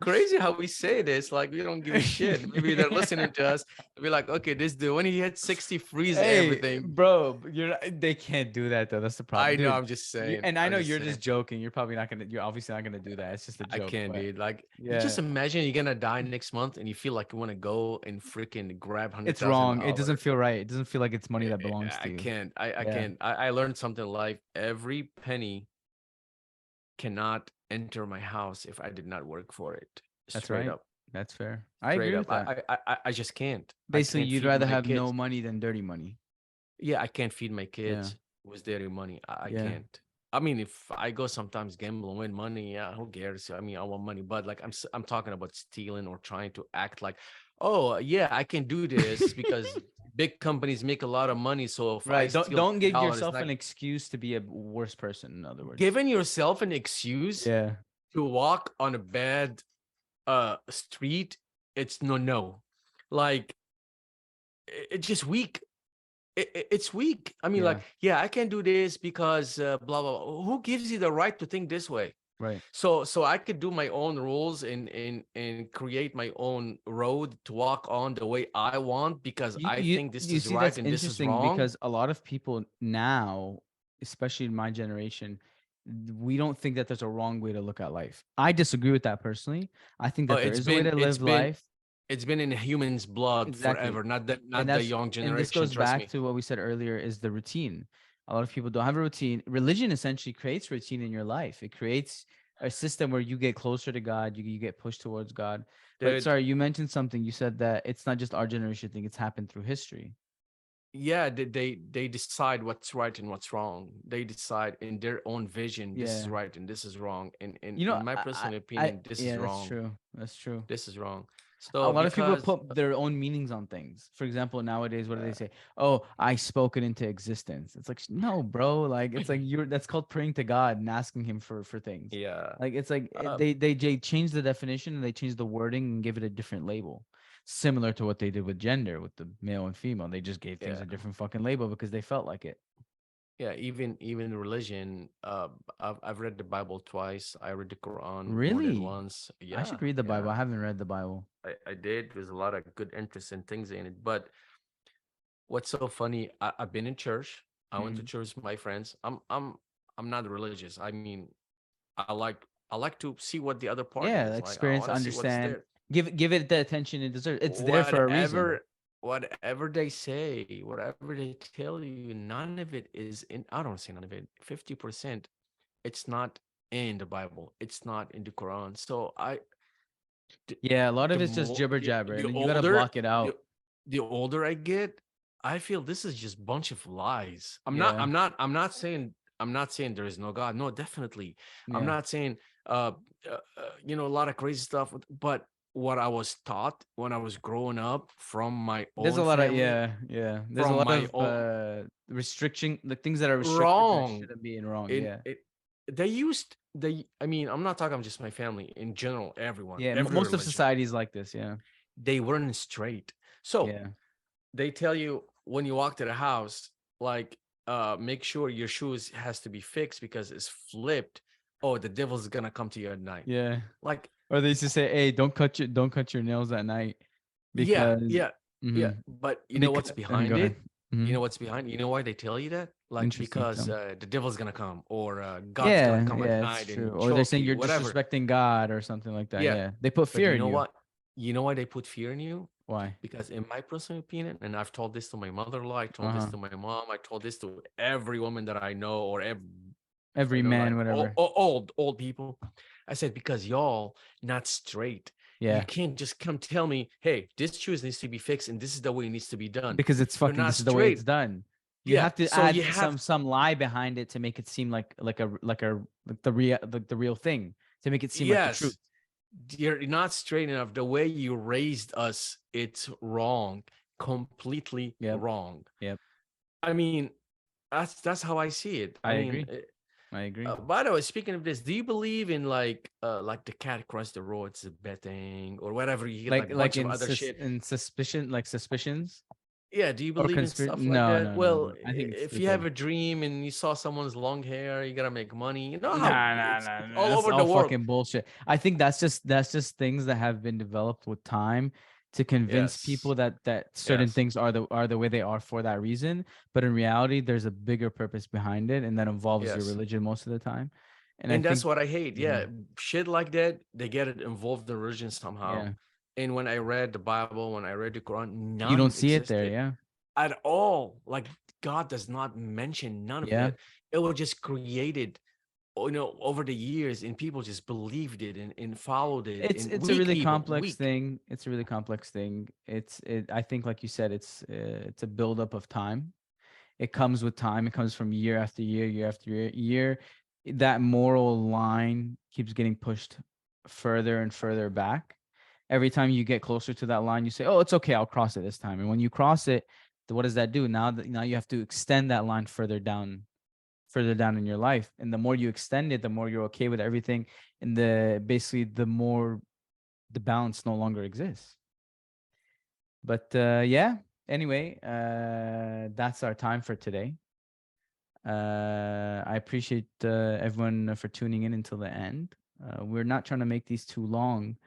Crazy how we say this, like we don't give a shit. Maybe they're listening to us. They'll be like, okay, this dude when he hit 60, freeze
Hey,
everything.
bro, they can't do that though. That's the problem,
I know,
dude.
I'm just saying.
And I
I'm
know
just
you're
saying.
just joking. You're probably not gonna. You're obviously not gonna do that. It's just a
I
joke.
can't,
But
dude. Like, you just
yeah,
imagine you're gonna die next month and you feel like you want to go and freaking grab hundred
it's
thousand
wrong. It doesn't
dollars.
feel right. It doesn't feel like it's money that belongs
I
to you.
can't. I
Yeah,
can't. I learned something like every penny cannot enter my house if I did not work for it.
that's
Straight
right.
up.
That's fair. I
Straight
agree
up.
with that.
I just can't. I
Basically,
can't
you'd
feed
rather
my
have no
kids.
money than dirty money.
Yeah, I can't feed my
Yeah,
kids with their money. I
yeah.
can't. I mean, if I go sometimes gamble and win money, yeah, who cares? I mean, I want money, but like I'm talking about stealing or trying to act like, oh yeah, I can do this because big companies make a lot of money. So if I
Right.
steal
Don't give
$10, it's
yourself
not
an excuse to be a worse person. In other words.
giving yourself an excuse
Yeah.
to walk on a bad street. It's no, like it's just weak. It's weak. I mean, like,
Yeah.
yeah, I can do this because blah blah blah. Who gives you the right to think this way?
Right.
So I could do my own rules and create my own road to walk on the way I want because I think this
You
is
see
right
that's
and this is
interesting
wrong.
because a lot of people now, especially in my generation, we don't think that there's a wrong way to look at life. I disagree with that personally. I think
Oh,
that there is a way to live life.
it's been in humans' blood
Exactly.
forever.
And
Not the
that's
young
and this
generation.
goes
Trust
back
me.
to what we said earlier is the routine. A lot of people don't have a routine. Religion essentially creates routine in your life. It creates a system where you get closer to God, you get pushed towards God. But
Dude,
sorry, you mentioned something. You said that it's not just our generation thing, it's happened through history.
yeah, they decide what's right and what's wrong. They decide in their own vision, this is
Yeah.
right and this is wrong. And
You know,
in my personal opinion, this is
yeah, that's
wrong.
true. That's true.
This is wrong.
A
So
lot of people
because
put their own meanings on things. For example, nowadays, what do they say? Oh, I spoke it into existence. It's like, no, bro. Like, it's like you're that's called praying to God and asking him for things.
yeah,
Like, it's like
uh,
they changed the definition and they changed the wording and give it a different label. Similar to what they did with gender, with the male and female. They just gave things
yeah,
a different fucking label because they felt like it.
yeah. Even religion. I've read the Bible twice. I read the Quran more than
Really?
once.
I
Yeah,
should read the Bible.
yeah.
I haven't read the Bible.
I did. There's a lot of good interesting things in it. But what's so funny? I've been in church. I went to
Mhm.
church with my friends. I'm not religious. I mean, I like to see what the other party
Yeah,
is like. I
experience,
want to see what's
understand,
there.
give it the attention it deserves. It's there for a reason.
Whatever whatever they say, whatever they tell you, none of it is in. I don't say none of it. 50%, it's not in the Bible. It's not in the Quran. So the,
Yeah, a lot
the
of it's just
more
jibber jabber,
the
and then you gotta
older
block it
the
out.
the older I get, I feel this is just bunch of lies.
Yeah,
I'm not saying there is no God. No, definitely. I'm
yeah.
not saying a lot of crazy stuff, but what I was taught when I was growing up from my
There's
own
a lot of
family,
yeah, yeah. There's a
from
lot
my
of
own
restriction, like things that are restricted that
wrong
shouldn't be in wrong.
in
Yeah,
it I mean, I'm not talking about just my family, in general, everyone,
yeah.
every
Most of
religion,
society is like this. Yeah,
they weren't straight. So
yeah,
they tell you when you walk to the house, like, make sure your shoes has to be fixed because it's flipped. Oh, the devil's gonna come to you at night.
yeah.
Like,
Or they used to say, "Hey, don't cut your nails at night
yeah,
because."
yeah, yeah.
Mm-hmm.
But you know what's
Because go
behind
ahead.
it?
Mm-hmm.
You know what's behind? You know why they tell you that? Like,
Interesting.
because the devil's gonna come, or God's gonna
Yeah,
come at
yeah, it's
night
true.
and
Or they're
choke
saying
you,
you're
whatever.
disrespecting God or something like that.
Yeah.
Yeah, they put
But
fear
you
in
know
you.
what? You know why they put fear in you?
Why?
Because in my personal opinion, and I've told this to my mother-in-law, I
Uh
told this
huh.
to my mom, I told this to every woman that I know, or every,
Every man,
like
whatever.
old people. I said, because y'all not straight. You
Yeah,
can't just come tell me, hey, this shoes needs to be fixed and this is the way it needs to be done.
because it's
You're
fucking.
not
This is the way it's
straight.
done. You
Yeah.
have to
So you
add
have,
some lie behind it to make it seem like the real thing, to make it seem like the truth.
yes, you're not straight enough. The way you raised us, it's wrong, completely
Yep.
wrong.
Yep.
I mean, that's how I see it. I
I
mean,
agree. I agree.
by the way, speaking of this, do you believe in like the cat crossed the road, it's a betting or whatever? You get like a bunch of other shit.
In suspicion, like suspicions
Yeah, do you
or
believe in
conspiracy.
stuff like
No,
that?
no, no,
Well,
no. I think it's
if you have
stupid.
a dream and you saw someone's long hair, you gotta make money. You know how
Nah, nah, nah,
it's
nah.
all
That's
over the
all
world.
fucking bullshit. I think that's just things that have been developed with time to convince
Yes,
people that certain
yes,
things are the way they are for that reason. But in reality, there's a bigger purpose behind it, and that involves your
yes.
religion most of the time. And I
And that's
think,
what I hate.
mhm,
Yeah, shit like that, they get it involved in religion somehow.
yeah,
And when I read the Bible, when I read the Quran,
you don't
none
see it there.
existed
Yeah,
at all. Like, God does not mention none of
yeah.
that. It was just created, over the years, and people just believed it and followed it. And
It's a
weak
really
people,
complex
weak.
thing. It's a really complex thing. I think, like you said, it's a buildup of time. It comes with time. It comes from year after year, year after year. That moral line keeps getting pushed further and further back. Every time you get closer to that line, you say, "Oh, it's okay. I'll cross it this time." And when you cross it, what does that do? Now you have to extend that line further down in your life. And the more you extend it, the more you're okay with everything. And the more the balance no longer exists. But yeah. Anyway, that's our time for today. I appreciate everyone for tuning in until the end. We're not trying to make these too long,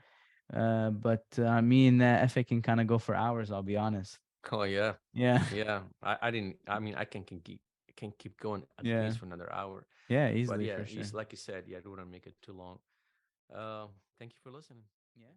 but me and Efe can kind of go for hours. I'll be honest.
Oh yeah,
Yeah,
yeah. I didn't. I mean, I can keep going at
yeah,
least for another hour.
yeah,
But
easily
yeah,
for sure.
like you said, yeah, I don't want to make it too long. Thank you for listening.
Yeah.